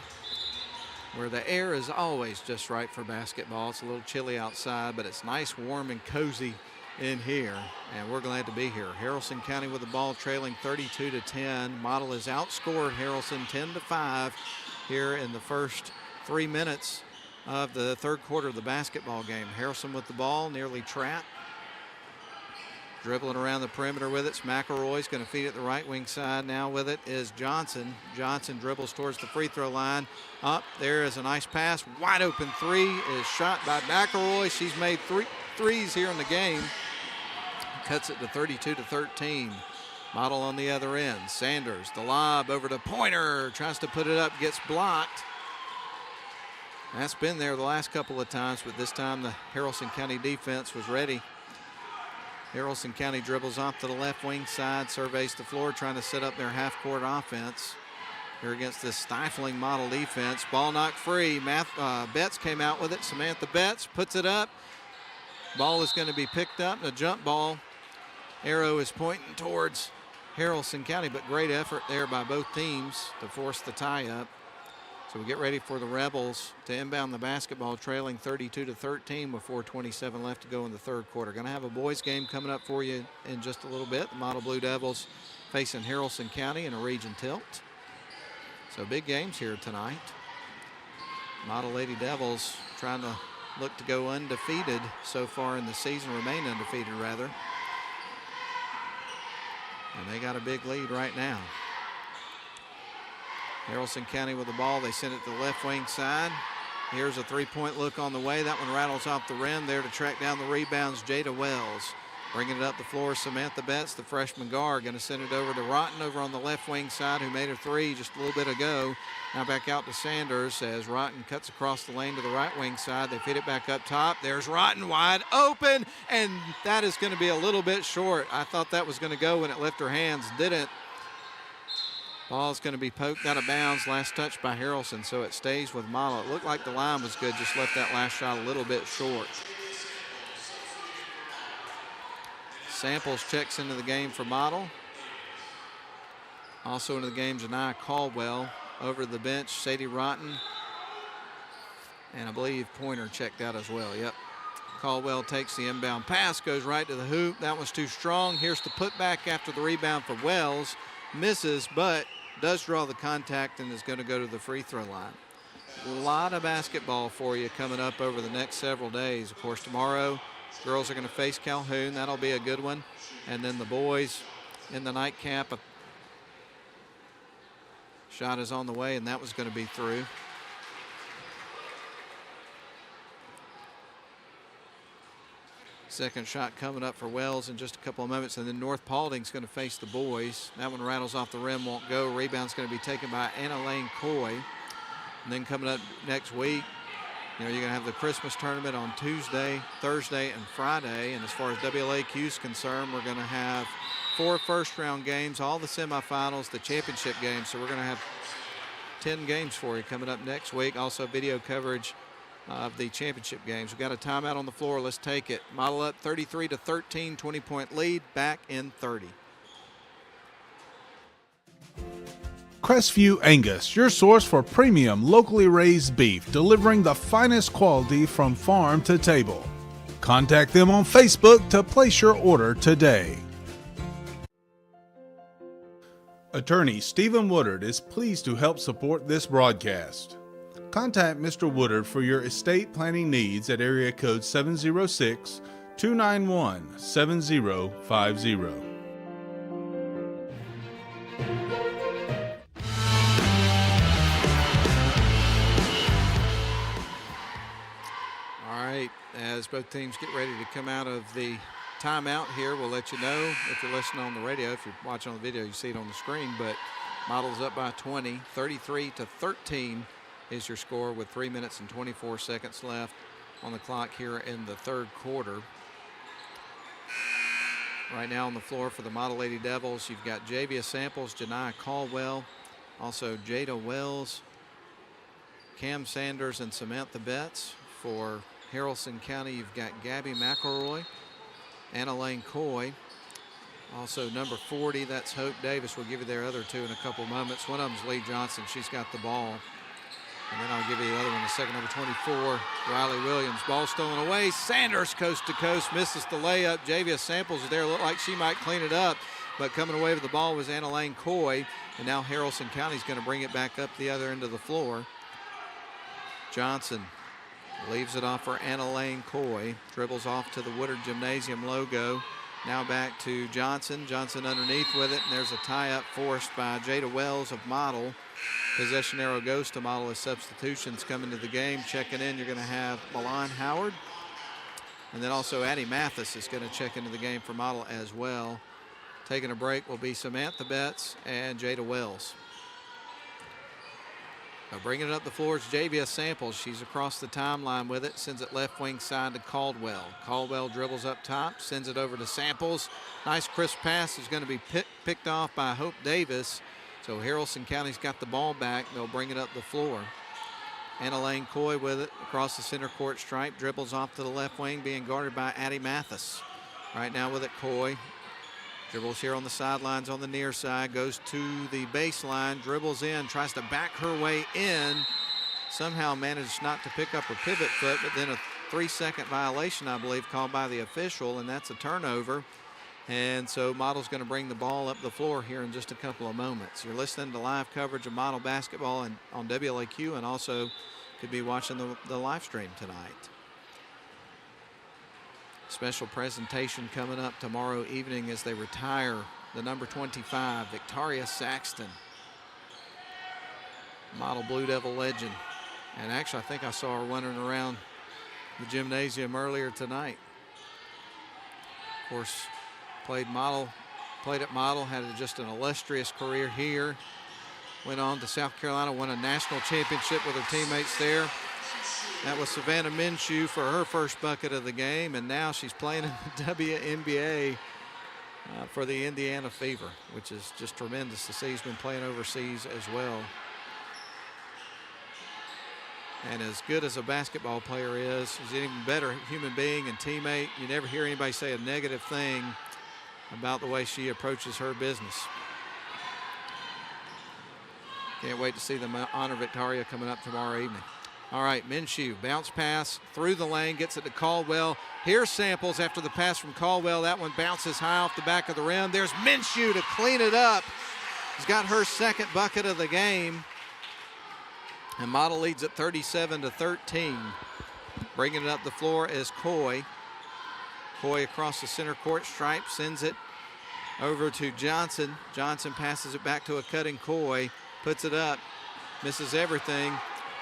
where the air is always just right for basketball. It's a little chilly outside, but it's nice, warm, and cozy in here, and we're glad to be here. Haralson County with the ball trailing 32-10. Model has outscored Haralson 10-5 here in the first 3 minutes of the third quarter of the basketball game. Haralson with the ball, nearly trapped. Dribbling around the perimeter with it. McElroy's going to feed it the right wing side. Now with it is Johnson. Johnson dribbles towards the free throw line. Up there is a nice pass. Wide open three is shot by McElroy. She's made 3 threes here in the game. Cuts it to 32-13. Model on the other end. Sanders, the lob over to Pointer. Tries to put it up, gets blocked. That's been there the last couple of times, but this time the Haralson County defense was ready. Haralson County dribbles off to the left wing side, surveys the floor, trying to set up their half-court offense here against this stifling Model defense. Ball knocked free. Betts came out with it. Samantha Betts puts it up. Ball is going to be picked up. The jump ball arrow is pointing towards Haralson County, but great effort there by both teams to force the tie-up. So we get ready for the Rebels to inbound the basketball, trailing 32-13 with 4:27 left to go in the third quarter. Going to have a boys game coming up for you in just a little bit. The Model Blue Devils facing Haralson County in a region tilt. So big games here tonight. Model Lady Devils trying to look to go undefeated so far in the season, remain undefeated rather. And they got a big lead right now. Haralson County with the ball. They send it to the left wing side. Here's a three-point look on the way. That one rattles off the rim. There to track down the rebounds, Jada Wells. Bringing it up the floor, Samantha Betts, the freshman guard, going to send it over to Rotten over on the left wing side, who made her three just a little bit ago. Now back out to Sanders as Rotten cuts across the lane to the right wing side. They feed it back up top. There's Rotten wide open, and that is going to be a little bit short. I thought that was going to go when it left her hands. Didn't. Ball's going to be poked out of bounds. Last touch by Haralson, so it stays with Model. It looked like the line was good, just left that last shot a little bit short. Samples checks into the game for Model. Also into the game, Janiyah Caldwell. Over the bench, Sadie Rotten. And I believe Pointer checked out as well. Yep. Caldwell takes the inbound pass, goes right to the hoop. That was too strong. Here's the putback after the rebound for Wells. Misses, but does draw the contact and is going to go to the free throw line. A lot of basketball for you coming up over the next several days. Of course, tomorrow, girls are going to face Calhoun. That'll be a good one. And then the boys in the nightcap. A shot is on the way, and that was going to be through. Second shot coming up for Wells in just a couple of moments, and then North Paulding's going to face the boys. That one rattles off the rim, won't go. Rebound's going to be taken by Anna Lane Coy. And then coming up next week, you're going to have the Christmas tournament on Tuesday, Thursday, and Friday. And as far as WLAQ is concerned, we're going to have 4 first-round games, all the semifinals, the championship games. So we're going to have 10 games for you coming up next week. Also video coverage of the championship games. We've got a timeout on the floor. Let's take it. Model up 33-13, 20-point lead, back in 30. Crestview Angus, your source for premium locally raised beef, delivering the finest quality from farm to table. Contact them on Facebook to place your order today. Attorney Stephen Woodard is pleased to help support this broadcast. Contact Mr. Woodard for your estate planning needs at area code 706-291-7050. All right, as both teams get ready to come out of the timeout here, we'll let you know if you're listening on the radio. If you're watching on the video, you see it on the screen, but Model's up by 20, 33-13. Is your score with 3 minutes and 24 seconds left on the clock here in the third quarter. Right now on the floor for the Model Lady Devils, you've got Javia Samples, Janiyah Caldwell, also Jada Wells, Cam Sanders, and Samantha Betts. For Haralson County, you've got Gabby McElroy, Anna Lane Coy, also number 40, that's Hope Davis. We'll give you their other two in a couple moments. One of them's Lee Johnson. She's got the ball. And then I'll give you the other one in a second. Number 24, Riley Williams. Ball stolen away. Sanders coast to coast, misses the layup. Javia Samples is there. Looked like she might clean it up. But coming away with the ball was Anna Lane Coy. And now Haralson County's going to bring it back up the other end of the floor. Johnson leaves it off for Anna Lane Coy. Dribbles off to the Woodard Gymnasium logo. Now back to Johnson. Johnson underneath with it. And there's a tie-up forced by Jada Wells of Model. Possession arrow goes to Model as substitutions come into the game. Checking in, you're going to have Milan Howard. And then also Addie Mathis is going to check into the game for Model as well. Taking a break will be Samantha Betts and Jada Wells. Now bringing it up the floor is Javia Samples. She's across the timeline with it. Sends it left wing side to Caldwell. Caldwell dribbles up top. Sends it over to Samples. Nice crisp pass is going to be picked off by Hope Davis. So Haralson County's got the ball back. They'll bring it up the floor. Anna Lane Coy with it across the center court stripe. Dribbles off to the left wing, being guarded by Addie Mathis. Right now with it, Coy. Dribbles here on the sidelines on the near side. Goes to the baseline. Dribbles in. Tries to back her way in. somehow managed not to pick up her pivot foot, but then a 3-second violation, I believe, called by the official, and that's a turnover. And so Model's going to bring the ball up the floor here in just a couple of moments. You're listening to live coverage of Model basketball and on WLAQ, and also could be watching the live stream tonight. Special presentation coming up tomorrow evening as they retire the number 25, Victoria Saxton, Model Blue Devil legend. And actually, I think I saw her running around the gymnasium earlier tonight. Of course, played at Model, had just an illustrious career here. Went on to South Carolina, won a national championship with her teammates there. That was Savannah Minshew for her first bucket of the game, and now she's playing in the WNBA for the Indiana Fever, which is just tremendous to see. She's been playing overseas as well. And as good as a basketball player is, she's an even better human being and teammate. You never hear anybody say a negative thing about the way she approaches her business. Can't wait to see them honor Victoria coming up tomorrow evening. All right, Minshew, bounce pass through the lane, gets it to Caldwell. Here's Samples after the pass from Caldwell. That one bounces high off the back of the rim. There's Minshew to clean it up. She's got her second bucket of the game. And Model leads at 37-13. Bringing it up the floor is Coy. Coy across the center court stripe, sends it over to Johnson. Johnson passes it back to a cutting Coy, puts it up, misses everything.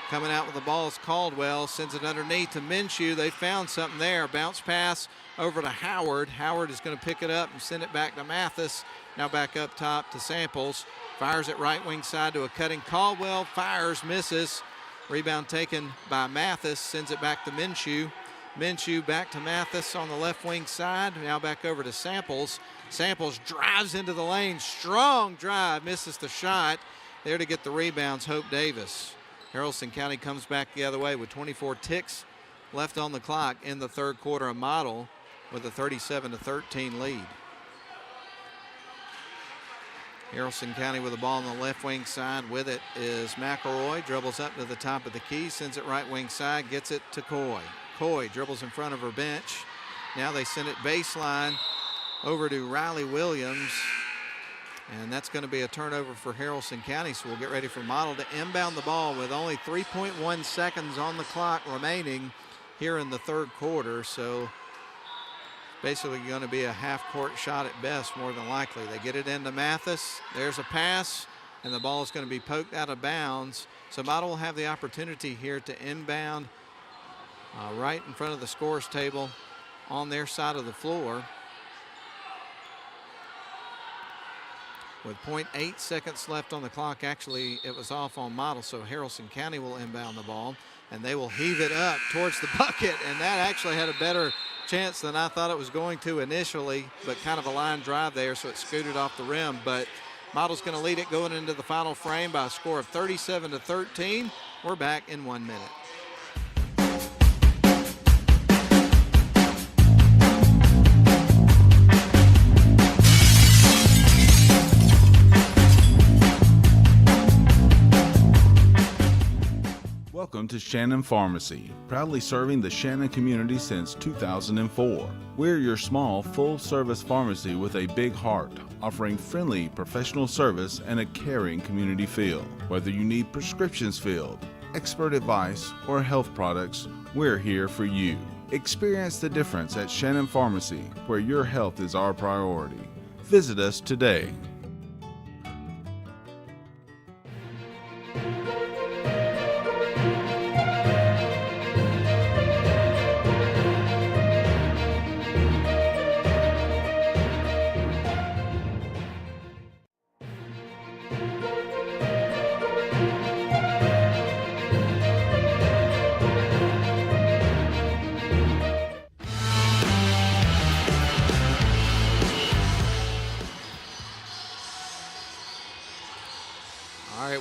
Coming out with the ball is Caldwell, sends it underneath to Minshew. They found something there. Bounce pass over to Howard. Howard is going to pick it up and send it back to Mathis. Now back up top to Samples. Fires it right wing side to a cutting Caldwell. Fires, misses. Rebound taken by Mathis. Sends it back to Minshew. Minshew back to Mathis on the left wing side. Now back over to Samples. Samples drives into the lane. Strong drive. Misses the shot. There to get the rebounds, Hope Davis. Haralson County comes back the other way with 24 ticks left on the clock in the third quarter. A Model with a 37-13 lead. Haralson County with the ball on the left wing side. With it is McElroy. Dribbles up to the top of the key. Sends it right wing side. Gets it to Coy. Coy dribbles in front of her bench. Now they send it baseline over to Riley Williams. And that's going to be a turnover for Haralson County. So we'll get ready for Model to inbound the ball with only 3.1 seconds on the clock remaining here in the third quarter. So basically going to be a half-court shot at best, more than likely. They get it into Mathis. There's a pass, and the ball is going to be poked out of bounds. So Model will have the opportunity here to inbound right in front of the scorer's table on their side of the floor. With 0.8 seconds left on the clock, actually it was off on Model, so Haralson County will inbound the ball, and they will heave it up towards the bucket, and that actually had a better chance than I thought it was going to initially, but kind of a line drive there, so it scooted off the rim. But Model's going to lead it going into the final frame by a score of 37-13. We're back in 1 minute. Welcome to Shannon Pharmacy, proudly serving the Shannon community since 2004. We're your small, full-service pharmacy with a big heart, offering friendly, professional service and a caring community feel. Whether you need prescriptions filled, expert advice, or health products, we're here for you. Experience the difference at Shannon Pharmacy, where your health is our priority. Visit us today.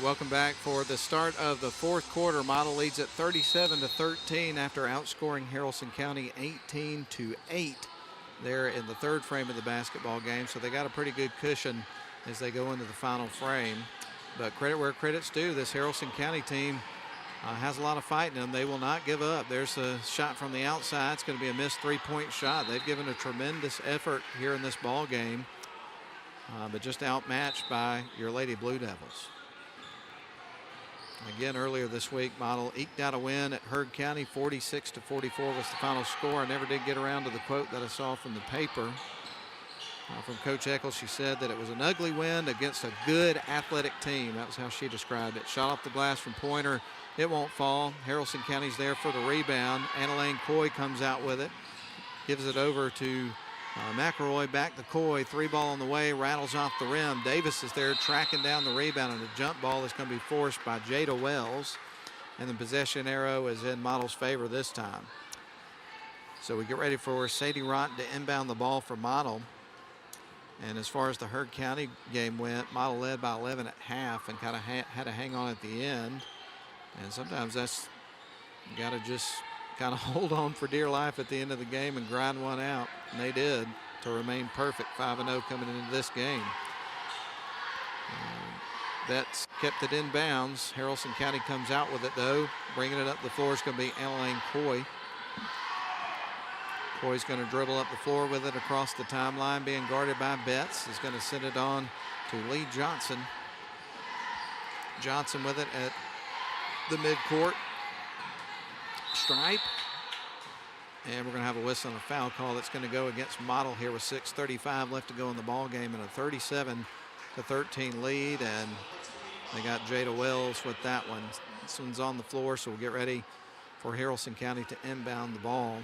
Welcome back for the start of the fourth quarter. Model leads at 37-13 after outscoring Haralson County 18-8 there in the third frame of the basketball game. So they got a pretty good cushion as they go into the final frame. But credit where credit's due. This Haralson County team has a lot of fight in them. They will not give up. There's a shot from the outside. It's going to be a missed three-point shot. They've given a tremendous effort here in this ball game, but just outmatched by your Lady Blue Devils. Again, earlier this week, Model eked out a win at Heard County. 46-44 was the final score. I never did get around to the quote that I saw from the paper. From Coach Eccles, she said that it was an ugly win against a good athletic team. That was how she described it. Shot off the glass from Pointer. It won't fall. Haralson County's there for the rebound. Annalane Coy comes out with it. Gives it over to McElroy. Back to Coy. Three ball on the way. Rattles off the rim. Davis is there tracking down the rebound. And a jump ball is going to be forced by Jada Wells. And the possession arrow is in Model's favor this time. So we get ready for Sadie Rotten to inbound the ball for Model. And as far as the Heard County game went, Model led by 11 at half and kind of had to hang on at the end. And sometimes that's, you got to just kind of hold on for dear life at the end of the game and grind one out. And they did to remain perfect, 5-0 coming into this game. Betts kept it in bounds. Haralson County comes out with it though. Bringing it up the floor is going to be Annalane Coy. Coy's going to dribble up the floor with it across the timeline, being guarded by Betts. He's going to send it on to Lee Johnson. Johnson with it at the midcourt stripe. And we're going to have a whistle and a foul call that's going to go against Model here with 6:35 left to go in the ball game and a 37-13 lead. And they got Jada Wells with that one. This one's on the floor, so we'll get ready for Haralson County to inbound the ball.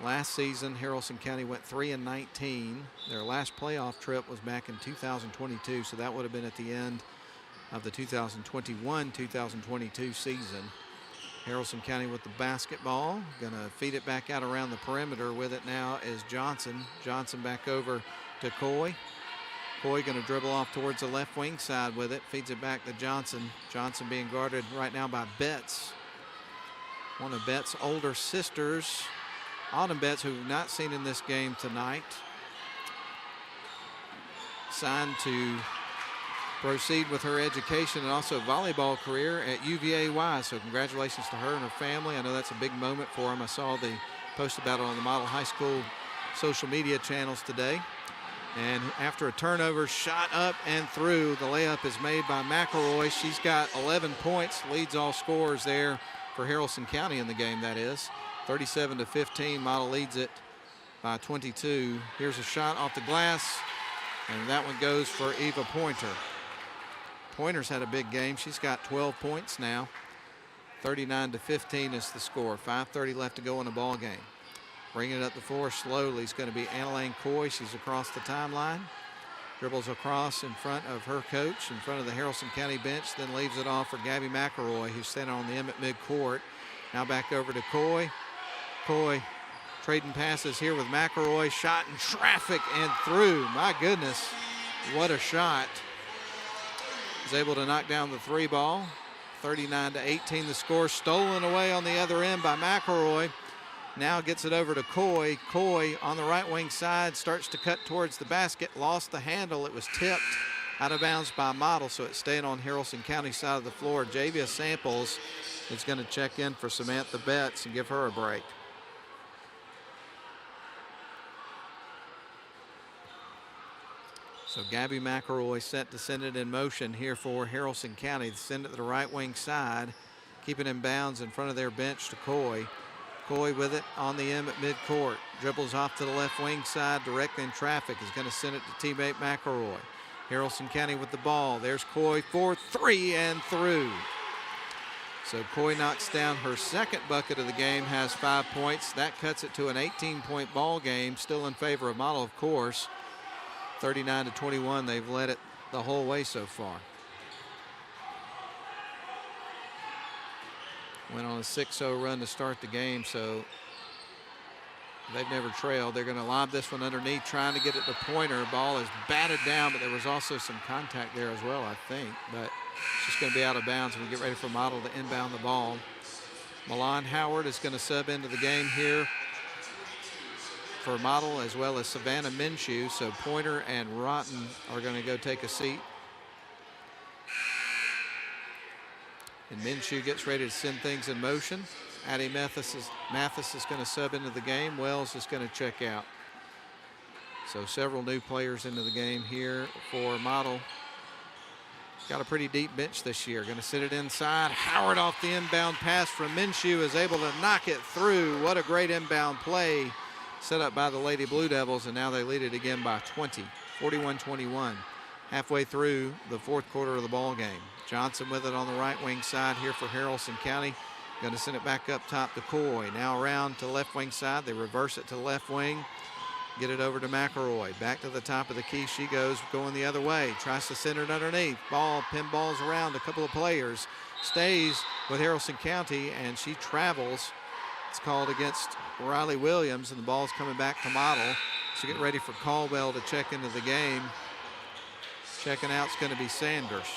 Last season, Haralson County went 3-19. Their last playoff trip was back in 2022, so that would have been at the end of the 2021-2022 season. Haralson County with the basketball, gonna feed it back out around the perimeter. With it now is Johnson. Johnson back over to Coy. Coy gonna dribble off towards the left wing side with it, feeds it back to Johnson. Johnson being guarded right now by Betts. One of Betts' older sisters, Autumn Betts, who we've not seen in this game tonight, signed to proceed with her education and also volleyball career at UVA-Y. So congratulations to her and her family. I know that's a big moment for them. I saw the post about it on the Model High School social media channels today. And after a turnover, shot up and through. The layup is made by McElroy. She's got 11 points, leads all scorers there for Haralson County in the game, that is. 37-15, Model leads it by 22. Here's a shot off the glass, and that one goes for Eva Pointer. Pointer's had a big game. She's got 12 points now. 39-15 is the score. 5:30 left to go in the ball game. Bringing it up the floor slowly is going to be Annalane Coy. She's across the timeline. Dribbles across in front of her coach, in front of the Haralson County bench, then leaves it off for Gabby McElroy, who's standing on the end at midcourt. Now back over to Coy. Coy trading passes here with McElroy. Shot in traffic and through. My goodness, what a shot. Was able to knock down the three ball. 39-18 the score. Stolen away on the other end by McElroy. Now gets it over to Coy. Coy on the right wing side starts to cut towards the basket. Lost the handle. It was tipped out of bounds by Model, so it's staying on Haralson County side of the floor. Javia Samples is going to check in for Samantha Betts and give her a break. So Gabby McElroy set to send it in motion here for Haralson County. Send it to the right wing side, keep it in bounds in front of their bench to Coy. Coy with it on the end at midcourt. Dribbles off to the left wing side, direct in traffic. Is going to send it to teammate McElroy. Haralson County with the ball. There's Coy for three and through. So Coy knocks down her second bucket of the game, has 5 points. That cuts it to an 18-point ball game, still in favor of Model, of course. 39-21, they've led it the whole way so far. Went on a 6-0 run to start the game, so they've never trailed. They're going to lob this one underneath, trying to get it to Pointer. Ball is batted down, but there was also some contact there as well, I think. But it's just going to be out of bounds when we get ready for Model to inbound the ball. Milan Howard is going to sub into the game here for Model, as well as Savannah Minshew. So Pointer and Rotten are going to go take a seat. And Minshew gets ready to send things in motion. Addie Mathis is going to sub into the game. Wells is going to check out. So several new players into the game here for Model. Got a pretty deep bench this year. Going to sit it inside. Howard off the inbound pass from Minshew is able to knock it through. What a great inbound play set up by the Lady Blue Devils, and now they lead it again by 20, 41-21. Halfway through the fourth quarter of the ball game. Johnson with it on the right wing side here for Haralson County. Going to send it back up top to Coy. Now around to left wing side. They reverse it to left wing. Get it over to McElroy. Back to the top of the key. She goes going the other way. Tries to send it underneath. Ball pinballs around a couple of players. Stays with Haralson County, and she travels. It's called against Riley Williams, and the ball's coming back to Model. So get ready for Caldwell to check into the game. Checking out is going to be Sanders.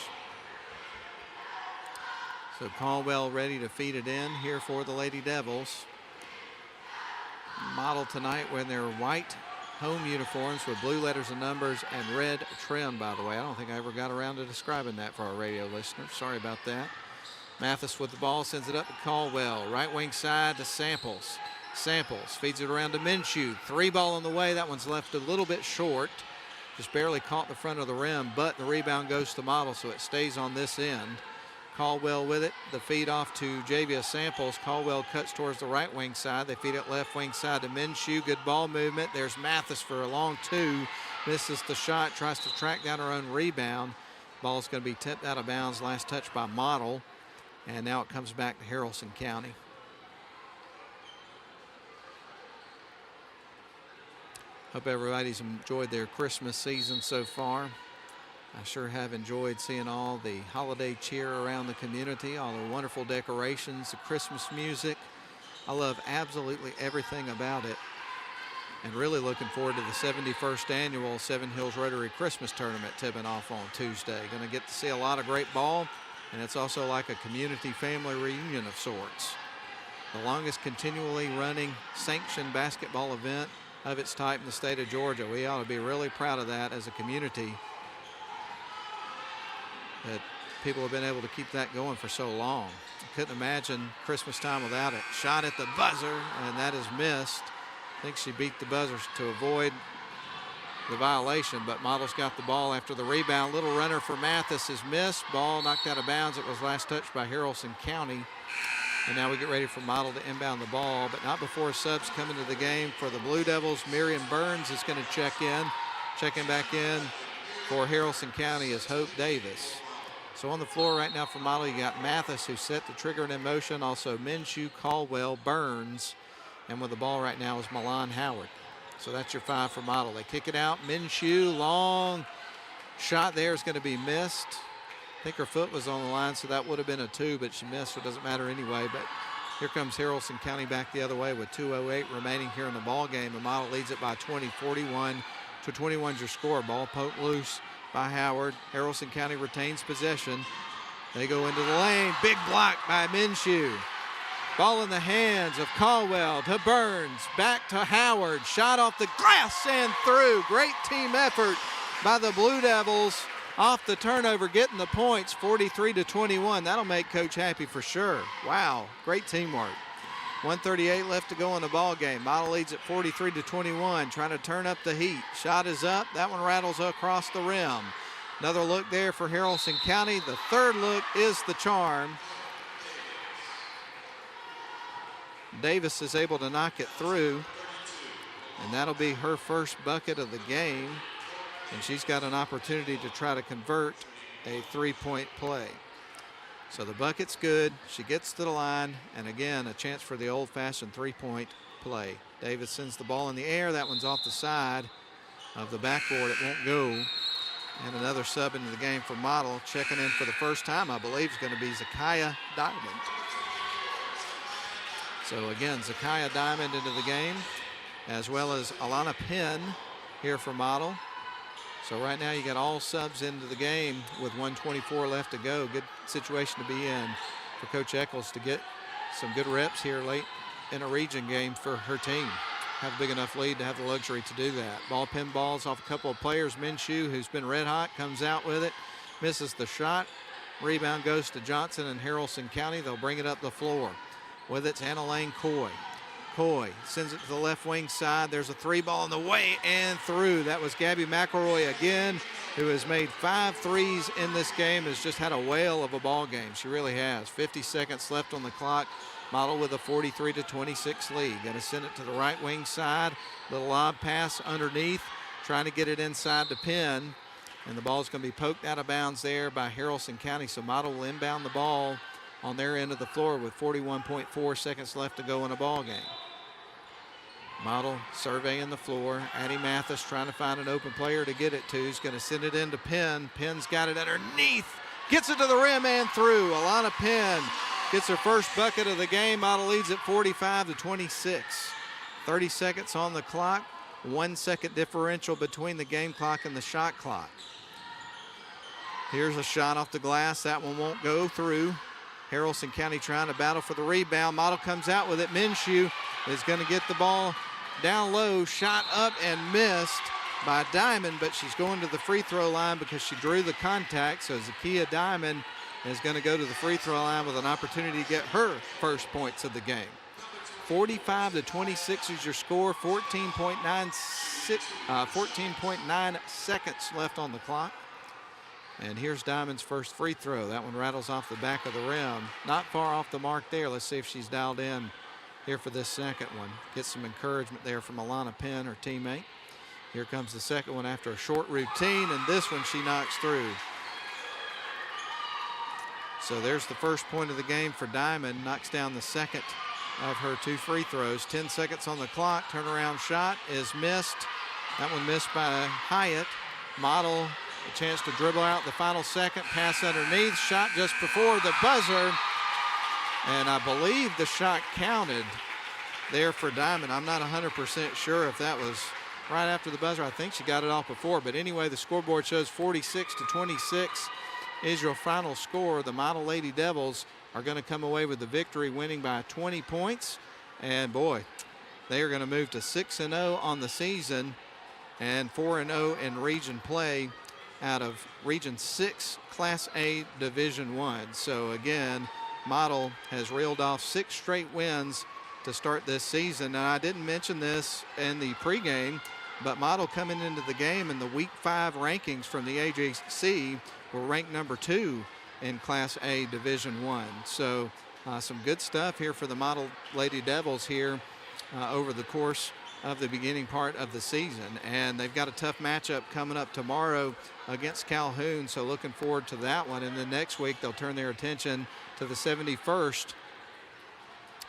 So Caldwell ready to feed it in here for the Lady Devils. Model tonight wearing their white home uniforms with blue letters and numbers and red trim, by the way. I don't think I ever got around to describing that for our radio listeners. Sorry about that. Mathis with the ball, sends it up to Caldwell. Right wing side to Samples. Samples feeds it around to Minshew. 3 ball on the way. That one's left a little bit short. Just barely caught the front of the rim, but the rebound goes to Model, so it stays on this end. Caldwell with it. The feed off to Javia Samples. Caldwell cuts towards the right wing side. They feed it left wing side to Minshew. Good ball movement. There's Mathis for a long 2. Misses the shot. Tries to track down her own rebound. Ball's going to be tipped out of bounds. Last touch by Model. And now it comes back to Haralson County. Hope everybody's enjoyed their Christmas season so far. I sure have enjoyed seeing all the holiday cheer around the community, all the wonderful decorations, the Christmas music. I love absolutely everything about it. And really looking forward to the 71st annual Seven Hills Rotary Christmas Tournament tipping off on Tuesday. Going to get to see a lot of great ball, and it's also like a community family reunion of sorts. The longest continually running sanctioned basketball event of its type in the state of Georgia. We ought to be really proud of that as a community, that people have been able to keep that going for so long. I couldn't imagine Christmas time without it. Shot at the buzzer, and that is missed. I think she beat the buzzer to avoid the violation, but Model's got the ball after the rebound. Little runner for Mathis is missed. Ball knocked out of bounds. It was last touched by Haralson County. And now we get ready for Model to inbound the ball, but not before subs come into the game for the Blue Devils. Miriam Burns is going to check in. Checking back in for Haralson County is Hope Davis. So on the floor right now for Model, you got Mathis, who set the trigger in motion. Also Minshew, Caldwell, Burns. And with the ball right now is Milan Howard. So that's your 5 for Model. They kick it out. Minshew, long shot there is going to be missed. I think her foot was on the line, so that would have been a 2, but she missed, so it doesn't matter anyway. But here comes Haralson County back the other way with 2:08 remaining here in the ball game. And Model leads it by 20, 41-21 is your score. Ball poked loose by Howard. Haralson County retains possession. They go into the lane. Big block by Minshew. Ball in the hands of Caldwell to Burns. Back to Howard. Shot off the glass and through. Great team effort by the Blue Devils. Off the turnover, getting the points, 43-21. That'll make Coach happy for sure. Wow, great teamwork. 1:38 left to go in the ball game. Model leads at 43-21, trying to turn up the heat. Shot is up. That one rattles across the rim. Another look there for Haralson County. The third look is the charm. Davis is able to knock it through, and that'll be her first bucket of the game. And she's got an opportunity to try to convert a 3-point play. So the bucket's good. She gets to the line, and again, a chance for the old-fashioned 3-point play. Davis sends the ball in the air. That one's off the side of the backboard. It won't go. And another sub into the game for Model. Checking in for the first time, I believe, is going to be Zakiah Diamond. So again, Zakiah Diamond into the game, as well as Alana Penn here for Model. So right now you got all subs into the game with 1:24 left to go. Good situation to be in for Coach Eccles to get some good reps here late in a region game for her team. Have a big enough lead to have the luxury to do that. Ball pinballs off a couple of players. Minshew, who's been red hot, comes out with it. Misses the shot. Rebound goes to Johnson and Haralson County. They'll bring it up the floor. With it's Anna Lane Coy. Coy sends it to the left wing side. There's a three ball in the way and through. That was Gabby McElroy again, who has made 5 threes in this game, has just had a whale of a ball game. She really has. 50 seconds left on the clock. Model with a 43-26 lead. Got to send it to the right wing side. Little lob pass underneath, trying to get it inside to Penn. And the ball's going to be poked out of bounds there by Haralson County. So Model will inbound the ball on their end of the floor with 41.4 seconds left to go in a ball game. Model surveying the floor. Addie Mathis trying to find an open player to get it to. He's going to send it into Penn. Penn's got it underneath. Gets it to the rim and through. Alana Penn gets her first bucket of the game. Model leads at 45-26. 30 seconds on the clock. 1 second differential between the game clock and the shot clock. Here's a shot off the glass. That one won't go through. Haralson County trying to battle for the rebound. Model comes out with it. Minshew is going to get the ball down low. Shot up and missed by Diamond, but she's going to the free throw line because she drew the contact. So Zakiya Diamond is going to go to the free throw line with an opportunity to get her first points of the game. 45-26 is your score. 14.9 seconds left on the clock. And here's Diamond's first free throw. That one rattles off the back of the rim. Not far off the mark there. Let's see if she's dialed in here for this second one. Get some encouragement there from Alana Penn, her teammate. Here comes the second one after a short routine, and this one she knocks through. So there's the first point of the game for Diamond. Knocks down the second of her 2 free throws. 10 seconds on the clock. Turnaround shot is missed. That one missed by Hyatt. Model a chance to dribble out the final second. Pass underneath. Shot just before the buzzer. And I believe the shot counted there for Diamond. I'm not 100% sure if that was right after the buzzer. I think she got it off before. But anyway, the scoreboard shows 46-26 is your final score. The Model Lady Devils are going to come away with the victory, winning by 20 points. And boy, they are going to move to 6-0 on the season and 4-0 in region play out of Region 6 Class A Division I. So again, Model has reeled off 6 straight wins to start this season. And I didn't mention this in the pregame, but Model coming into the game in the Week 5 rankings from the AJC were ranked number 2 in Class A Division I. So some good stuff here for the Model Lady Devils here over the course of the beginning part of the season. And they've got a tough matchup coming up tomorrow against Calhoun, so looking forward to that one. And then next week they'll turn their attention to the 71st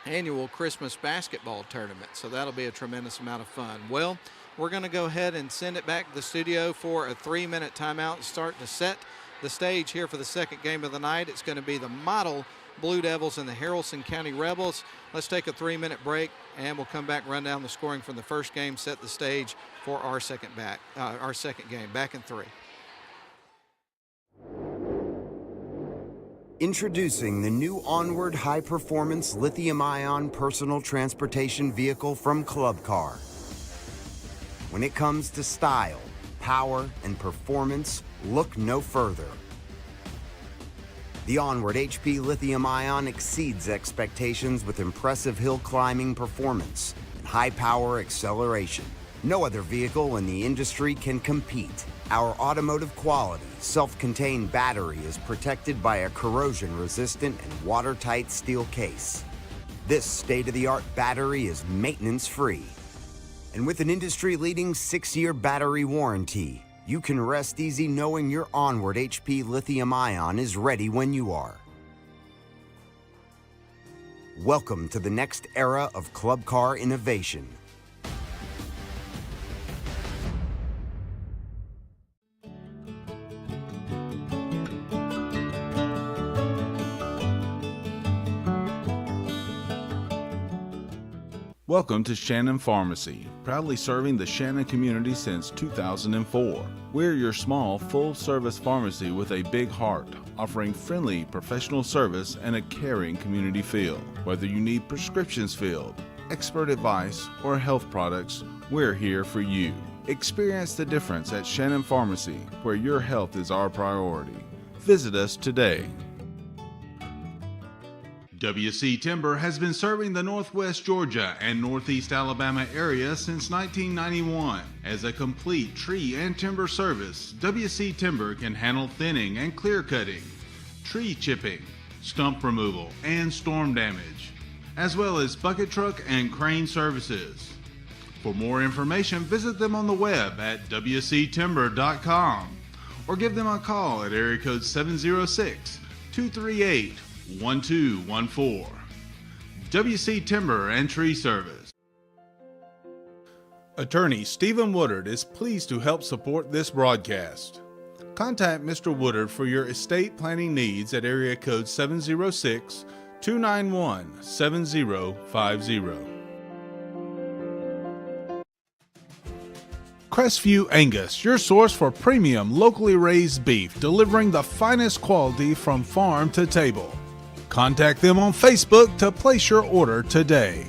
annual Christmas basketball tournament. So that'll be a tremendous amount of fun. Well, we're going to go ahead and send it back to the studio for a 3-minute timeout and start to set the stage here for the second game of the night. It's going to be the Model Blue Devils and the Haralson County Rebels. Let's take a 3-minute break, and we'll come back, run down the scoring from the first game, set the stage for our second game. Back in 3. Introducing the new Onward high-performance lithium-ion personal transportation vehicle from Club Car. When it comes to style, power, and performance, look no further. The Onward HP Lithium-Ion exceeds expectations with impressive hill climbing performance and high-power acceleration. No other vehicle in the industry can compete. Our automotive quality, self-contained battery is protected by a corrosion-resistant and watertight steel case. This state-of-the-art battery is maintenance-free. And with an industry-leading 6-year battery warranty, you can rest easy knowing your Onward HP Lithium-Ion is ready when you are. Welcome to the next era of Club Car innovation. Welcome to Shannon Pharmacy, proudly serving the Shannon community since 2004. We're your small, full-service pharmacy with a big heart, offering friendly, professional service and a caring community feel. Whether you need prescriptions filled, expert advice, or health products, we're here for you. Experience the difference at Shannon Pharmacy, where your health is our priority. Visit us today. WC Timber has been serving the Northwest Georgia and Northeast Alabama area since 1991. As a complete tree and timber service, WC Timber can handle thinning and clear cutting, tree chipping, stump removal, and storm damage, as well as bucket truck and crane services. For more information, visit them on the web at wctimber.com or give them a call at area code 706-238-1214. WC Timber and Tree Service. Attorney Stephen Woodard is pleased to help support this broadcast. Contact Mr. Woodard for your estate planning needs at area code 706-291-7050. Crestview Angus, your source for premium locally raised beef, delivering the finest quality from farm to table. Contact them on Facebook to place your order today.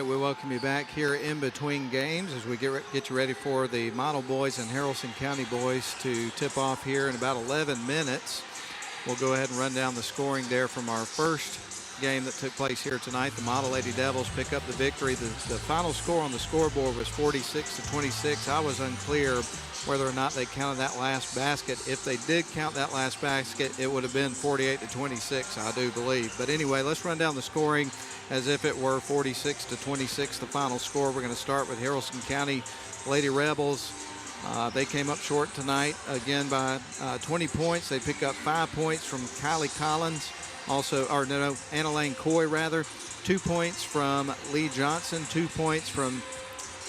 We welcome you back here in between games as we get you ready for the Model Boys and Haralson County Boys to tip off here in about 11 minutes. We'll go ahead and run down the scoring there from our first game that took place here tonight. The Model Lady Devils pick up the victory. The final score on the scoreboard was 46-26. I was unclear whether or not they counted that last basket. If they did count that last basket, it would have been 48-26, I do believe. But anyway, let's run down the scoring as if it were 46-26, the final score. We're going to start with Haralson County Lady Rebels. They came up short tonight again by 20 points. They pick up 5 points from Kylie Collins, Anna Lane Coy rather. 2 points from Lee Johnson, 2 points from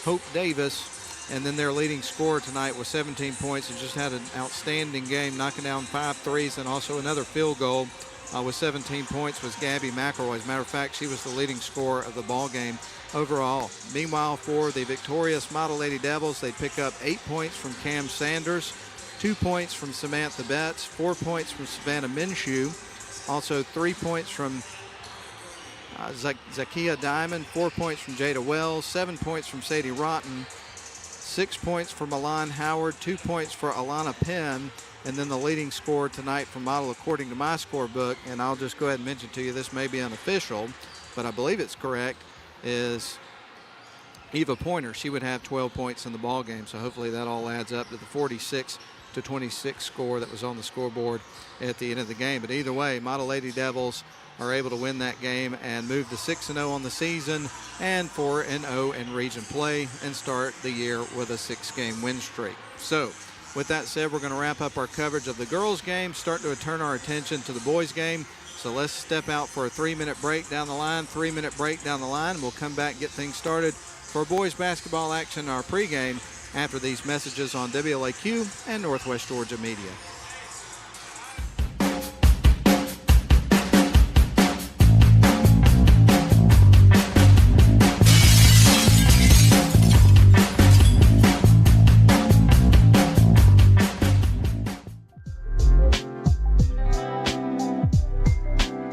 Hope Davis, and then their leading scorer tonight was 17 points and just had an outstanding game, knocking down 5 threes and also another field goal. With 17 points was Gabby McElroy. As a matter of fact, she was the leading scorer of the ball game overall. Meanwhile, for the victorious Model Lady Devils, they pick up 8 points from Cam Sanders, 2 points from Samantha Betts, 4 points from Savannah Minshew, also 3 points from Zakia Diamond, 4 points from Jada Wells, 7 points from Sadie Rotten, 6 points for Milan Howard, 2 points for Alana Penn, and then the leading scorer tonight for Model, according to my scorebook, and I'll just go ahead and mention to you, this may be unofficial, but I believe it's correct, is Eva Pointer. She would have 12 points in the ball game, so hopefully that all adds up to the 46-26 score that was on the scoreboard at the end of the game. But either way, Model Lady Devils are able to win that game and move to 6-0 on the season and 4-0 in region play and start the year with a 6-game win streak. So with that said, we're going to wrap up our coverage of the girls' game, start to turn our attention to the boys' game. So let's step out for a 3-minute break down the line, and we'll come back and get things started for boys basketball action, our pregame, after these messages on WLAQ and Northwest Georgia Media.